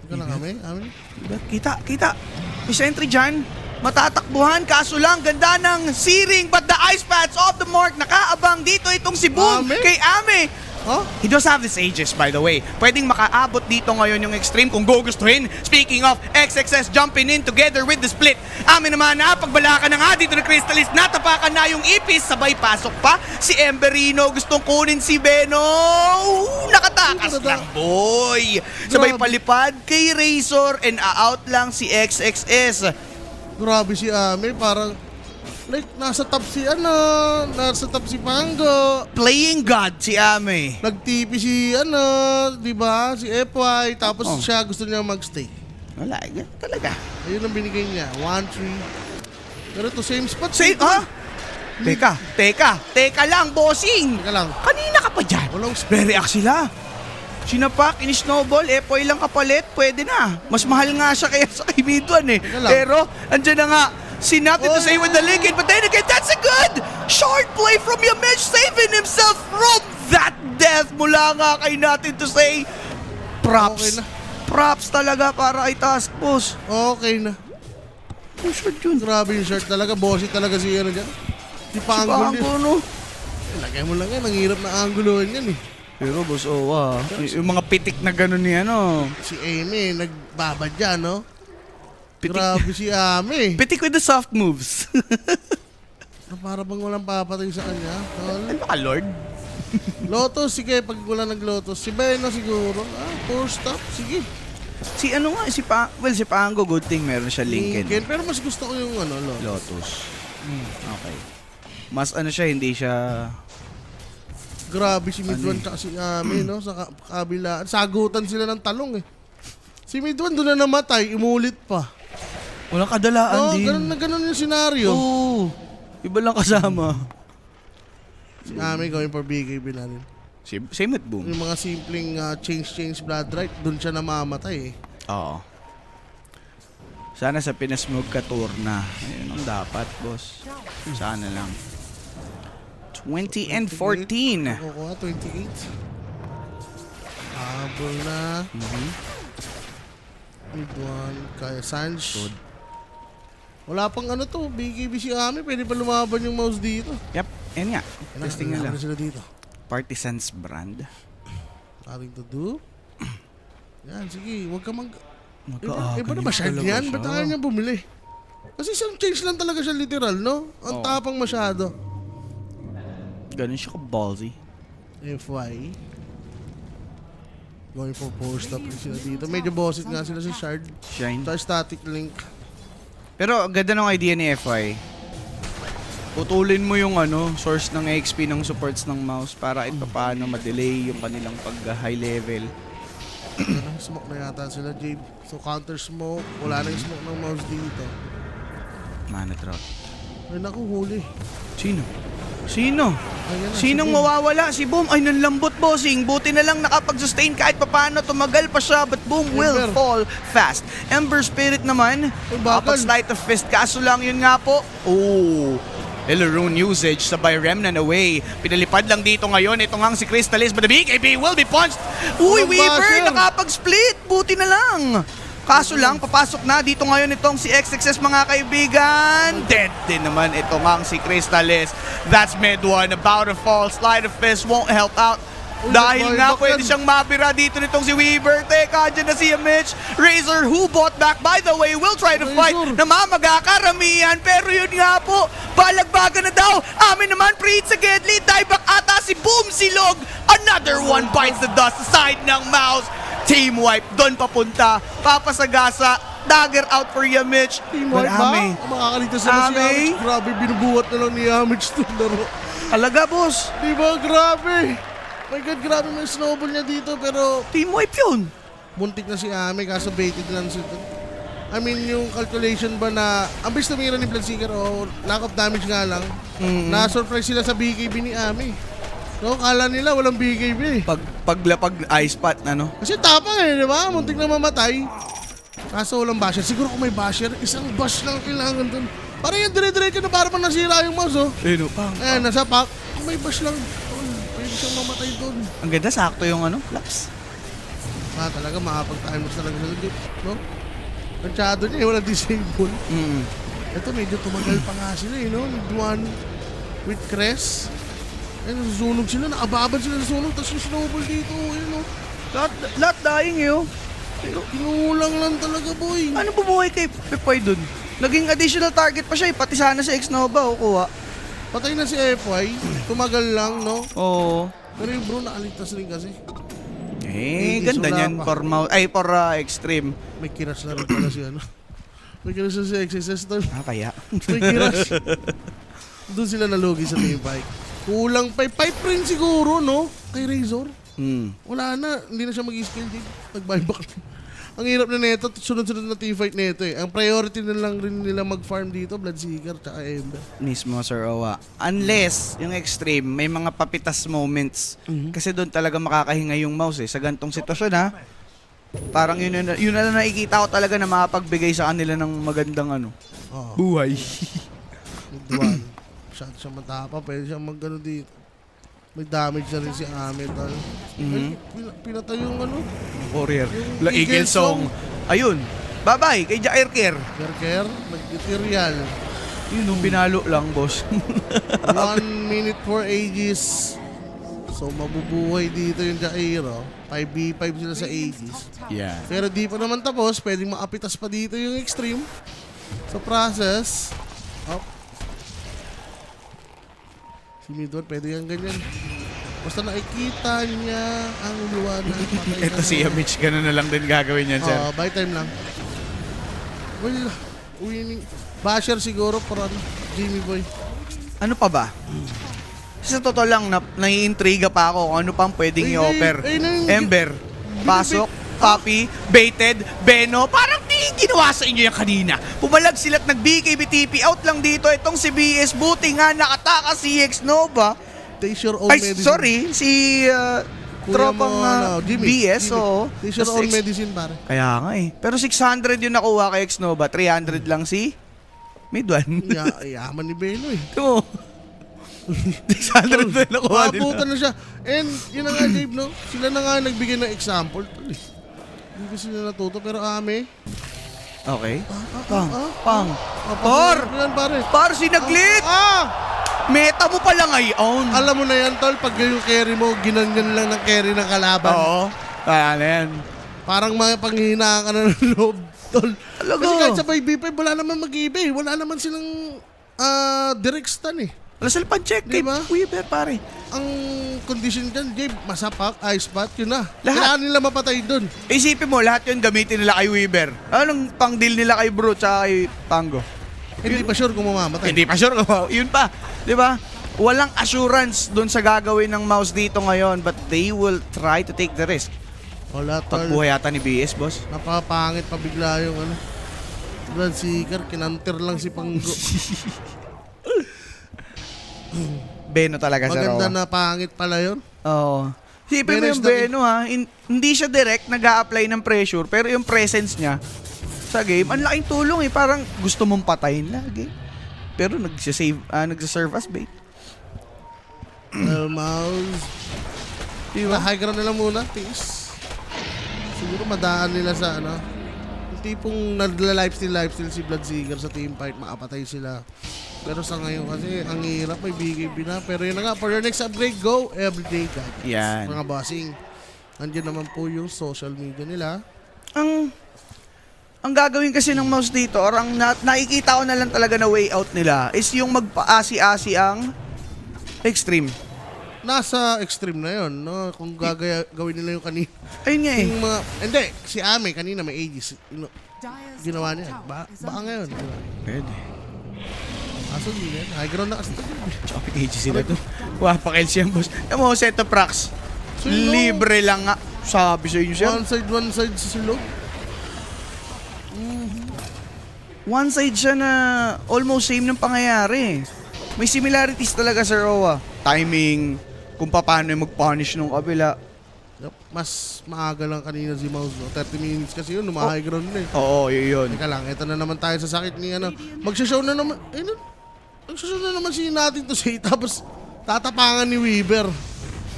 Teka lang kami, amin. Diba? Kita. May sentry dyan. Matatakbuhan, kaso lang, ganda ng searing, but the ice pads off the mark. Nakaabang dito itong si Boom Ame? kay Ame. Oh? He does have this Aegis, by the way. Pwedeng makaabot dito ngayon yung Extreme kung gugustuhin. Speaking of, XXS jumping in together with the split. Amin naman na, pagbalakan na nga dito ng Crystalist, natapakan na yung Ipis. Sabay pasok pa si Emberino. Gustong kunin si Beno. Nakatakas lang, boy. Sabay palipad kay Razor and out lang si XXS. Grabe si Ame, parang like nasa top si Pango. Playing God si Ame. Nag-TP si di ba? Si FY, tapos siya gusto niya magstay. Wala, yan talaga. Ayun ang binigay niya, 1-3. Pero to same spot. Say, ha? Teka lang, bossing. Teka lang. Kanina ka pa dyan. Walang Re-react sila. Sinapak, in-snowball, FY lang kapalit, pwede na. Mas mahal nga siya kaya sa kay Midwan eh. Teka lang. Pero, andyan na nga, si nothing to say with the Lincoln, but then again, that's a good short play from Yamech, saving himself from that death. Mula nga kay nothing to say. Props. Okay na. Props talaga para kay Task Boss. Okay na. Ang short yun. Grabe yung short talaga. Bossy talaga si dyan. Si Pango. Pango, no? Lagay mo lang yan. Ang hirap na anggulohan yan eh. Pero boss, yung mga pitik na gano'n ni ano. Si Amy, nagbabadya, no? Pitik, Grabe si Amy. pitik with the soft moves. Para bang walang papatay sa kanya. Tol. Ano ka, Lord? Lotus, sige. Pag wala nag-Lotus. Si Beno siguro. Poor stop. Sige. Si ano nga, si Pango, good thing meron siya Lincoln. Pero mas gusto ko yung Lotus. Lotus. Okay. Mas ano siya, hindi siya... Grabe si Midwan tsaka si Amy, no? Sa kabilaan. Sagutan sila ng talong eh. Si Midwan doon na namatay. Imulit pa. Walang kadalaan din. Ganun yung senaryo. Oo. Iba lang kasama. Si Amy going for BKB na rin. Same with Boom. Yung mga simpleng change blood right, doon siya namamatay eh. Oo. Sana sa Pinasmog ka tour na. Ayun ang dapat, boss. Sana lang. 20 and 14. Nakukuha, 28. Habol na. Midwan, kaya Sanj. Wala pang BKB si Amy. Pwede pa lumaban yung mouse dito. Yep, ayun nga. Testing nila. Sila dito. Partisans brand. Nothing to do. Yan, sige. Huwag ka Magkaagan Iba na ba siya yan? Ba't ayaw niya bumili? Kasi isang change lang talaga siya literal, no? Ang tapang masyado. Ganun siya ka-ballsy. FY. Going for post up sila dito. Medyo bossit nga sila si Shard. Shine. Sa static link. Pero ang ganda ng idea ni FI. Putulin mo yung source ng XP ng supports ng mouse para ito paano ma-delay yung kanilang pag-high level. Smoke na yata sila, Jade. So counter smoke. Wala na yung smoke ng mouse dito. Mana drop. Ay naku, huli. Sino? Ayan na, Sinong si Boom. mawawala? Si Boom. Ay, nanlambot, bossing. Buti na lang nakapag-sustain kahit papaano. Tumagal pa siya, but Boom will Ember. fall fast. Ember Spirit naman. bagal. Kapag sleight of fist. Kaso lang yun nga po. Oh. Rune usage sabay Remnant away. Pinalipad lang dito ngayon. Ito nga si Crystallis, but the BKB will be punched. Uy, Walang Weaver, basher. nakapag-split. Buti na lang. Kaso lang, papasok na dito ngayon itong si XXS mga kaibigan. Dead din naman ito nga si Crystallis. That's mid one. About to fall. Slide of fist won't help out. Dahil nga pwede siyang mapira dito nitong si Weaver. Teka, dyan na si Mitch. Razor who bought back. By the way, will try to fight. Razor. Namamaga karamihan. Pero yun nga po, balagbaga na daw. Amin naman, Preet sa Gedli. Dieback ata si Boom Silog. Another one bites the dust sa side ng mouse. Team wipe, doon papunta. Papasagasa. Dagger out for Yamich. Team wipe ba? Ame. Makakaligtas na si Ame. Yamich. Grabe, binubuhat na lang ni Yamich itong laro. Alaga, boss. Diba? Grabe. My God, grabe may snowball niya dito pero Team wipe yun. buntik na si Ame kaso baited lang siya. I mean, yung calculation ba na ang bilis tumira ni Bloodseeker o lack of damage nga lang, na-surprise sila sa BKB ni Ame. No, kala nila walang BKB. Paglapag ice pot, ano? Kasi tapang di ba? Muntik na mamatay. Kaso walang basher. Siguro kung may basher, isang bash lang kailangan dun. Parang yung dire-diretso na parang nasira yung mouse, oh. Pang. Ayan, nasa pack. Kung may bash lang, pwede siyang mamatay dun. Ang ganda, sakto yung flaps. Talaga, makapag-timers talaga sa legit, no? Kansyado niya, walang disable. Ito, medyo tumagal pa nga sila, no? Mid one with Crest. Ay, nasusunog sila. Nakababad sila sa sunog. Tapos yung snowball dito. Ayun o. Lahat dying yun. Kinulang lang talaga, boy. Ano bumuhay kay Pepoy dun? Naging additional target pa siya eh. Pati sana si X-Nova kuha. Patay na si FY. Tumagal lang, no? Oo. Pero yung bro, nakaligtas rin kasi. Eh, Ladies, ganda wala niyan pa. for extreme. May kiras na rin pala si ano. May kiras na si XSS tol. Ah, kaya. May kiras. Doon sila nalugi sa team fight. Kulang pa. Pipe rin siguro, no? Kay Razor. Wala na. Hindi na siya mag-skill din. Nag-buyback. Ang hirap na neto. Sunod-sunod na team fight neto eh. Ang priority na lang rin nila mag-farm dito. Bloodseeker tsaka Ember. Mismo, Sir Owa. Unless, yung extreme, may mga papitas moments. Kasi doon talaga makakahinga yung mouse eh. Sa gantong sitwasyon ha. Parang yun na lang nakikita ko talaga na makapagbigay sa kanila ng magandang Oo. buhay. Duwan. Masyado siya matapa. Pwede siya mag-ano dito. May damage na rin si Ame tol. Ay, pinatay yung Warrior. Yung La Eagle Eagle Song. Ayun. Bye-bye kay Jair Kerr. Kerker. Nag-material. Yun, nung pinalo lang, boss. 1 minute for ages. So mabubuhay dito yung Jairo. 5v5 sila sa ages. Yeah. Pero di pa naman tapos. Pwedeng maapitas pa dito yung extreme. Sa process. Up. Si Midward pwede yung ganyan. Basta nakikita niya ang liwanag. patay Ito na si siya. Mitch, ganun na lang din gagawin yan, sir. Buy time lang. Well, winning. Basher siguro para Jimmy Boy. Ano pa ba? Sa totoo lang, naiintriga pa ako kung ano pang pwedeng Ay, i-offer. ay, ay, Ember, Pasok, Poppy, Baited, Beno. Parang di ginawa sa inyo yan kanina. Pumalag sila at nag-BKBTP out lang dito. Itong si BS, buti nga nakataka si X-Nova. Taste your own Ay, medicine. sorry, si Kuya tropang mo, Jimmy, BS, Jimmy. oo. Taste your Tas own X- medicine, pare. Kaya nga eh. Pero 600 yung nakuha kay X-Nova, 300 lang si Midwan. Yaman ni Beno eh. Ito mo. 600 na nakuha nila. Maabutan na siya. And yun na nga, Dave, no? Sila na nga nagbigay ng example. Tol, eh. Hindi ko sila natuto. Pero Ame, Okay. Pang. Pang. Par! Par! Yan, pare. Par, sinaglit! Meta mo pala ngayon. Alam mo na yan, tol. Pag yung carry mo, ginanyan lang ng carry ng kalaban. Oo. Kaya na yan. Parang mga panghihinaan ka na ng loob, tol. Talaga. Kasi kahit sa 5v5, wala naman mag-iba eh. Wala naman silang direct stun eh. Wala sila pan-check kay Diba? Weaver, pare. Ang condition dyan, Gabe, masapak, ice spot, yun na. Lahat. Kailangan nila mapatay dun. Isipin mo, lahat yun gamitin nila kay Weaver. Anong pang-deal nila kay Bro tsaka kay Pango? Hindi pa sure kung mamamatay. Hindi pa sure kung yun pa. Di ba? Walang assurance doon sa gagawin ng mouse dito ngayon, but they will try to take the risk. Wala, tol. Pagbuhay yata ni BS, boss. Napapangit pa bigla yung Bloodseeker, kinanter lang si Panggo. Beno talaga sa Maganda Raw. na pangit pala yun. Oo. Sipin mo Beno yung is the- Beno ha, hindi siya direct nag-a-apply ng pressure, pero yung presence niya sa game, ang laking tulong eh. Parang gusto mong patayin lagi. Pero nagsiserve as bait. Mouse. Diba? High ground nila muna, please. Siguro madaan nila sa yung tipong nagla-lifesteal si Bloodseeker sa team fight, makapatay sila. Pero sa ngayon kasi, ang hirap, may BKB na. Pero yun na nga, for your next upgrade, go everyday guys. Yan. Mga bossing. Nandiyan naman po yung social media nila. Ang gagawin kasi ng mouse dito, or ang nakikita ko na lang talaga na way out nila, is yung magpa-asi-asi ang extreme. Nasa extreme na yon, no? Kung gawin nila yung kanina. Ayun nga eh. Yung mga, hindi, si Ame kanina may ages. Ginawa niya. Baka ngayon. Diba? Pwede. Aso hindi yan. High ground na kasi. Tsaka PKG sila to. Wapakil siya, boss. Yung mga set of procs. Sino? Libre lang nga. Sabi sa inyo siya. One side sa silog. One side siya na almost same ng pangyayari. May similarities talaga sa Roa. Timing, kung paano yung mag-punish nung kabila. Yup. Mas maaga lang kanina si Mouse. No? 30 minutes kasi yun. High ground na eh. Oo, yun. Teka lang, ito na naman tayo sa sakit ni Magsashow na naman. Magsashow na naman si natin to say. Tapos tatapangan ni Weaver.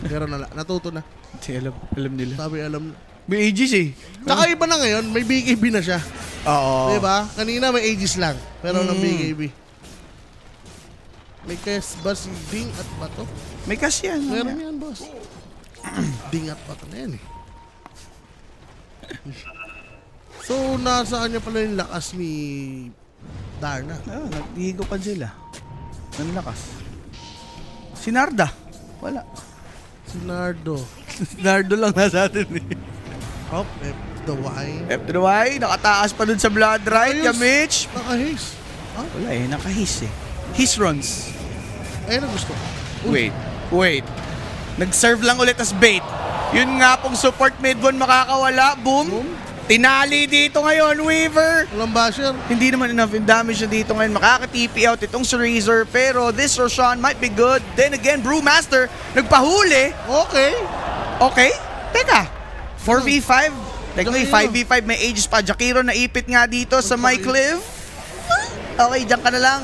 Pero natuto na. Hindi, alam nila. Sabi alam. May ages eh. Tsaka iba na ngayon, may BKB na siya. Oo. Diba? Kanina may ages lang. Pero ng BKB. May cash ba si Ding at Bato? May cash yan. Meron yan, boss. Ding at Bato na yan eh. So, nasa kanya pala yung lakas ni Darna. Naghihigopan sila. Ang lakas. Si Narda. Wala. Si Nardo. Nardo lang nasa atin eh. Hop, F the Y. F to the Y, nakataas pa dun sa blood right, Ayos. Mitch. Naka-haze. Ah, Wala eh, nakahis eh. His runs. ayun ang gusto ko. Wait. Nag-serve lang ulit as bait. Yun nga pong support midbone makakawala. Boom. Tinali dito ngayon, Weaver. Walang basher. Hindi naman enough yung damage na dito ngayon. Makaka-TP out itong si Razor. Pero this Roshan might be good. Then again, Brewmaster, nagpahuli. Okay. Okay. Teka. 4v5. Technically, Jakiro. 5v5. May Aegis pa. Jakiro naipit nga dito sa my cliff. Okay, dyan ka na lang.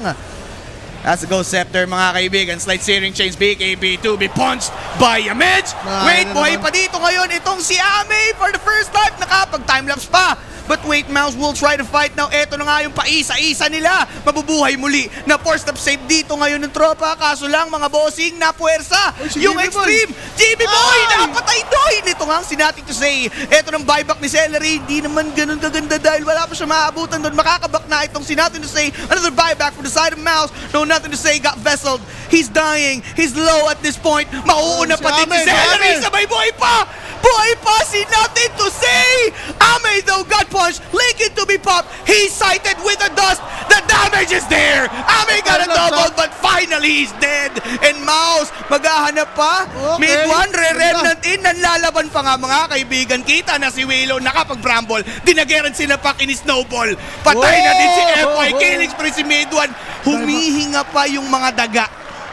That's the Ghost Scepter, mga kaibigan. Slight Searing Chains, BKB to be punched by Yamich. Wait, Ayun na buhay naman. pa dito ngayon itong si Ame for the first time. Nakapag-timelapse pa. But wait, Mouse will try to fight now. Eto na nga yung paisa-isa nila. Mabubuhay muli na forced up save dito ngayon ng tropa. Kaso lang, mga bossing, napuwersa. Oy, si Yung Jimmy Boy. Extreme. Jimmy Boy, Ay! napatay doy. Ito nga ang sinating to say. Eto ng buyback ni Celery. Hindi naman ganun kaganda dahil wala pa siya maabutan doon. Makakabak na itong sinating to say. Another buyback from the side of Mouse. No, nothing to say. Got vesseled. He's dying. He's low at this point. Mauuna Si pa din si Ame, Celery. Ame. Sabay buhay pa. Buhay pa si nothing to say. Ame though got punched. Lincoln to be popped. He's sighted with the dust. The damage is there. Ame got a double but finally he's dead. And Mouse, maghahanap pa. Okay. Mid one, re-remnant in. Nanlalaban pa nga mga kaibigan. Kita na si Willow nakapag-bramble. Dinageran sinapak in snowball. Patay na din si Whoa! FY. Killing spree si Mid one. Humihinga pa yung mga daga.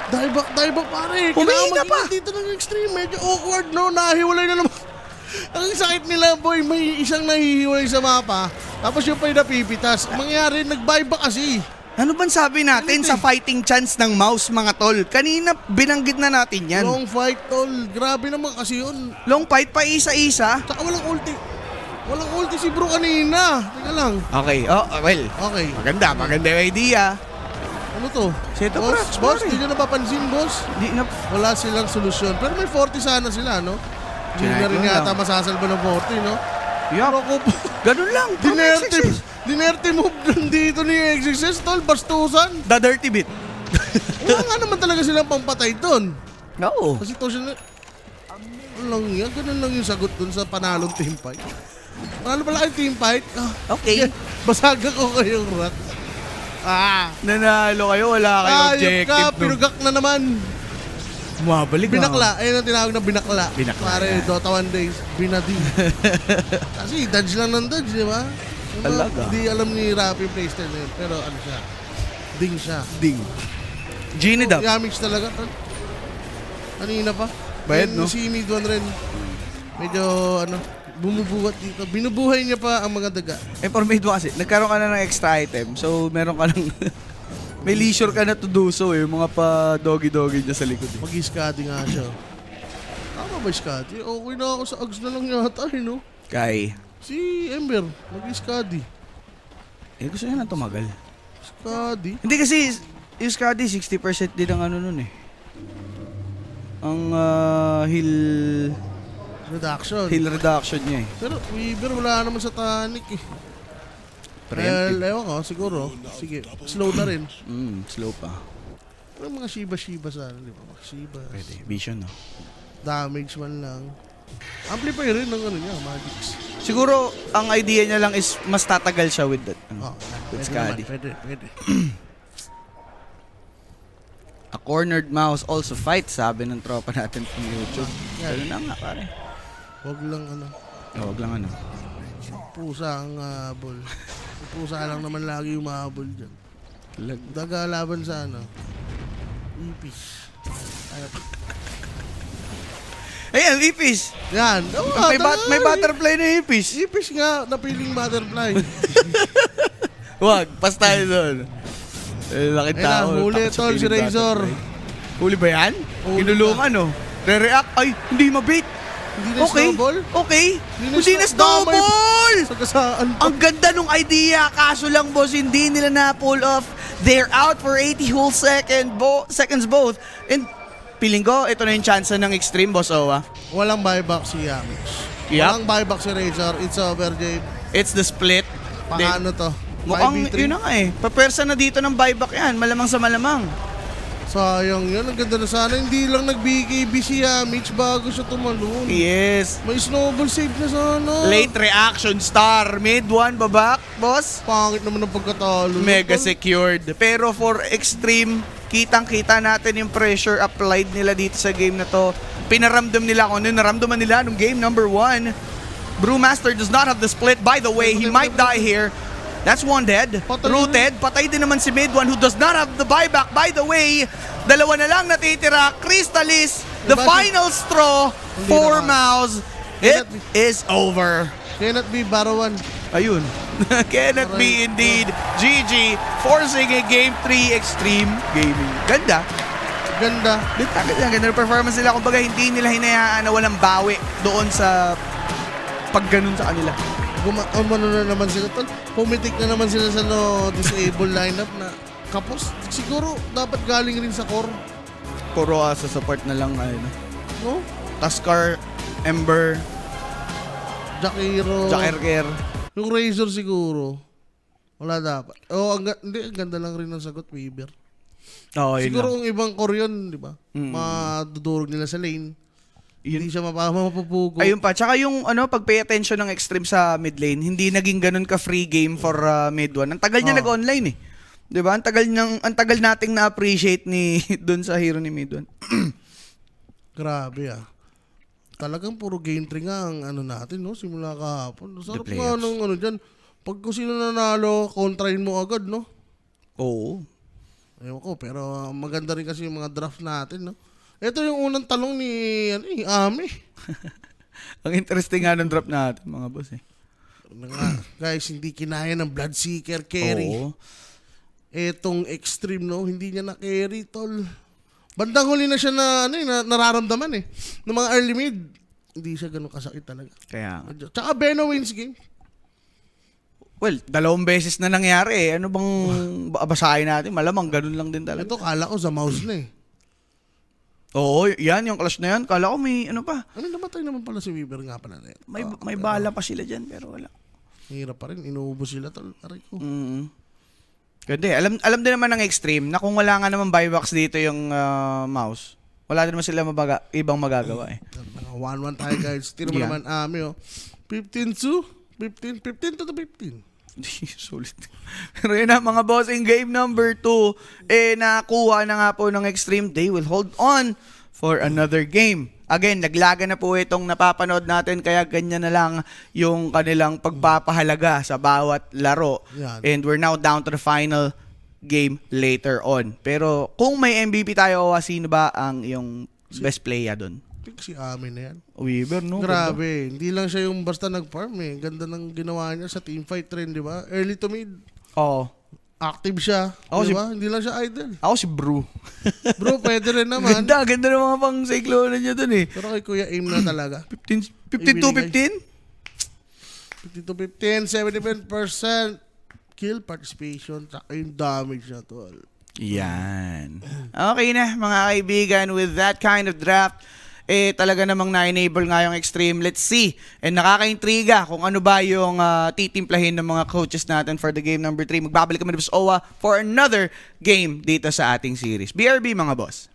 Die back pare. Humihina Kailangan pa. mag-ingat dito ng extreme. Medyo awkward, no? Nahiwalay na naman. Ang sakit nila, boy. May isang nahihiwalay sa mapa. Tapos yung pa yung napipitas. Ang mangyari, nag-buyback kasi. Ano bang sabi natin sa fighting chance ng Mouse, mga tol? Kanina binanggit na natin yan. Long fight, tol. Grabe naman kasi yun. Long fight pa isa-isa. Tsaka walang ulti. Walang ulti si bro kanina. Teka lang. Okay, oh, well. Okay. Maganda yung idea. Ano to? Set up Boss, racks, boss, pare. di nyo napapansin, boss? Di na, Wala silang solusyon. Pero may 40 sana sila, no? Hindi na rin Sinayko yata lang. masasalba ng 40, no? yup. Pero kung Ganun lang. dinerte move nandito ni XXS, tol, bastusan. The dirty bit. Wala nga naman talaga silang pampatay doon. Oo. Kasi to sila, ano lang yan, ganun lang yung sagot doon sa panalong team fight. Panalo pala kayo team fight? Ah, Okay. basaga ko kayong rat. Nanalo kayo, wala kayong Ayop ka, objective. No? pinugak na naman. Bumabalik ka. Binakla, ayun ang tinawag na binakla. Binakla, Pare, yan. Dota 1 days, binadi. Kasi dodge lang ng dodge, di ba? Talaga. Hindi alam ni Rappi playstyle na yun, pero ano siya, ding siya. Ding. Genie Dub. Yamix talaga, tol. Kanina pa. Bayad, Yung no? Si Mid One rin. Medyo, ano, bumubuhat dito. Binubuhay niya pa ang mga daga. Eh, for mid kasi, nagkaroon ka na ng extra item. So, meron ka ng... may leisure ka na to do so eh. Yung mga pa doggy-doggy niya sa likod. Eh. Mag-iskadi nga siya. Tama ba iskadi? Okay na ako sa Ags na lang yata, eh, no? Kai. Si Ember, mag-iskadi. Eh, gusto niya na tumagal. Iskadi? Hindi kasi, yung Scotty, 60% din ang ano nun eh. Ang heal reduction niya eh. Pero Weaver wala naman sa Tanic eh. Preemptive. Ewan ko, siguro. Sige, slow na rin. Slow pa. Pero mga Shiba sa ano, di ba? Mga Shiba. Pwede. Vision no. Damage man lang. Amplify rin ng ano niya, Magix. Siguro, ang idea niya lang is mas tatagal siya with that. Oh, With pwede Scotty. naman, pwede. A cornered mouse also fight, sabi ng tropa natin from YouTube. Yan. Ganun na nga, pare. Huwag lang ano, Huwag lang ano. pusa ang habol. Pusa lang naman lagi yung mahabol dyan. Lag- Daga laban sa ano, ipis. Ayun. Ayan, ipis! Yan. May butterfly na ipis. Ipis nga, napiling butterfly. Wag, pas tayo doon. Eh, laki Ayun na, tao. huli, takot sa tol, si piling Razor. butterfly. Huli ba yan? Huli Kinulungan, no? Re-react. Ay, hindi mabait. Hindi na Okay. snowball? Okay. Hindi Hindi na snowball! Sa kasaan pa. Ang ganda nung idea, kaso lang boss, hindi nila na-pull off They're out for 80 whole seconds both. And feeling ko, ito na yung chance ng Extreme, Boss Owa. Walang buyback si Yamich. Yup. Walang buyback si Razor. It's over, Jade. It's the split. Paano to? Mukhang 5v3? yun na nga eh. Papersa na dito ng buyback yan. Malamang sa malamang. Sayang yun. Ang ganda na sana. Hindi lang nag-BKB si Yamich bago siya tumalon. Yes. May snowball save na sana. Late reaction star. Mid one, babak, boss. Pangit naman ang pagkatalo. Mega Tol. secured. Pero for Extreme, kitang-kita natin yung pressure applied nila dito sa game na to. Pinaramdam nila kung ano yung naramdaman nila nung game number 1. Brewmaster does not have the split. By the way, he might die here. That's one dead. Patay Rooted. Patay din naman si Mid One who does not have the buyback. By the way, dalawa na lang natitira. Crystalis, the Diba? final straw Hindi for na- Mouse. It is over. Cannot be Barawan. Ayun. Cannot be indeed. GG forcing a Game 3 Extreme Gaming. Ganda. Ganda. Ganda ng performance nila. Kumbaga hindi nila hinayaan na walang bawi doon sa pagganon sa kanila. Umano na naman sila, tol. Pumitik na naman sila sa disable lineup na kapos. Siguro dapat galing rin sa core. Puro sa support na lang. Ano. No? Tuskar, Ember, Jakiro. Jakerker. Yung Razor siguro. Wala dapat. Hindi, ang ganda lang rin ng sagot, Weaver. Oo, yun Siguro lang. ang ibang core yun, di ba? Madudurog nila sa lane. Hindi siya mapapugo. Ayun pa. Tsaka yung pag-pay attention ng Extreme sa mid lane, hindi naging ganun ka-free game for mid one. Ang tagal niya nag-online eh. 'Di ba? Ang tagal nating na-appreciate ni doon sa hero ni mid one. Grabe ah. Talagang puro game 3 nga ang natin, no? Simula kahapon. Sarap The nga players. nung dyan. Pag kung sino nanalo, kontrahin mo agad, no? Oo. Ewan ko, pero maganda rin kasi yung mga draft natin, no? Ito yung unang talong ni Ami. Ang interesting nga ng drop natin, mga boss eh. Guys, hindi kinaya ng Bloodseeker carry. Oo. Etong Extreme, no? Hindi niya na-carry, tol. Bandang huli na siya na nararamdaman eh. Ng mga early mid, hindi siya ganun kasakit talaga. Kaya, Tsaka Beno wins game. well, 2 beses na nangyari eh. Ano bang basahin natin? Malamang ganun lang din talaga. Ito, kala ko sa mouse na eh. Oo, yan, yung clash na yan. Kala ko may pa. Namatay naman pala si Weaver nga pala na yan. May bala pa sila dyan, pero wala. Hirap pa rin, inuubos sila, tol. Aray ko. Ganda eh. Alam din naman ng Extreme na kung wala nga naman buybacks dito yung mouse, wala din naman sila ibang magagawa eh. 1-1 tayo guys. Tino mo Yeah. naman Ami, oh. 15 to 15. Sulit. Pero yun na mga boss, in game number 2, nakuha na nga po ng Extreme. They will hold on for another game. Again, naglaga na po itong napapanood natin, kaya ganyan na lang yung kanilang pagpapahalaga sa bawat laro. Yan. And we're now down to the final game later on. Pero kung may MVP tayo, sino ba ang yung best player doon? Think si Ami na yan. Weaver, no? Grabe. Hindi lang siya yung basta nag-farm eh. Ganda ng ginawa niya sa teamfight rin, di ba? Early to mid. Oo. Active siya. Ako Di ba? Hindi lang siya idle. Ako si Brew. Bro, pwede rin naman. Ganda ng mga pang cyclone niya doon eh. Pero kay Kuya Aim na talaga. 52-15? 50-15, 77% kill participation, tsaka yung damage na to. Yan. Okay na mga kaibigan, with that kind of draft, talaga namang na-enable nga yung Extreme. Let's see. And nakaka-intriga kung ano ba yung titimplahin ng mga coaches natin for the game number 3. Magbabalik kami ni Boss Owa for another game dito sa ating series. BRB mga boss.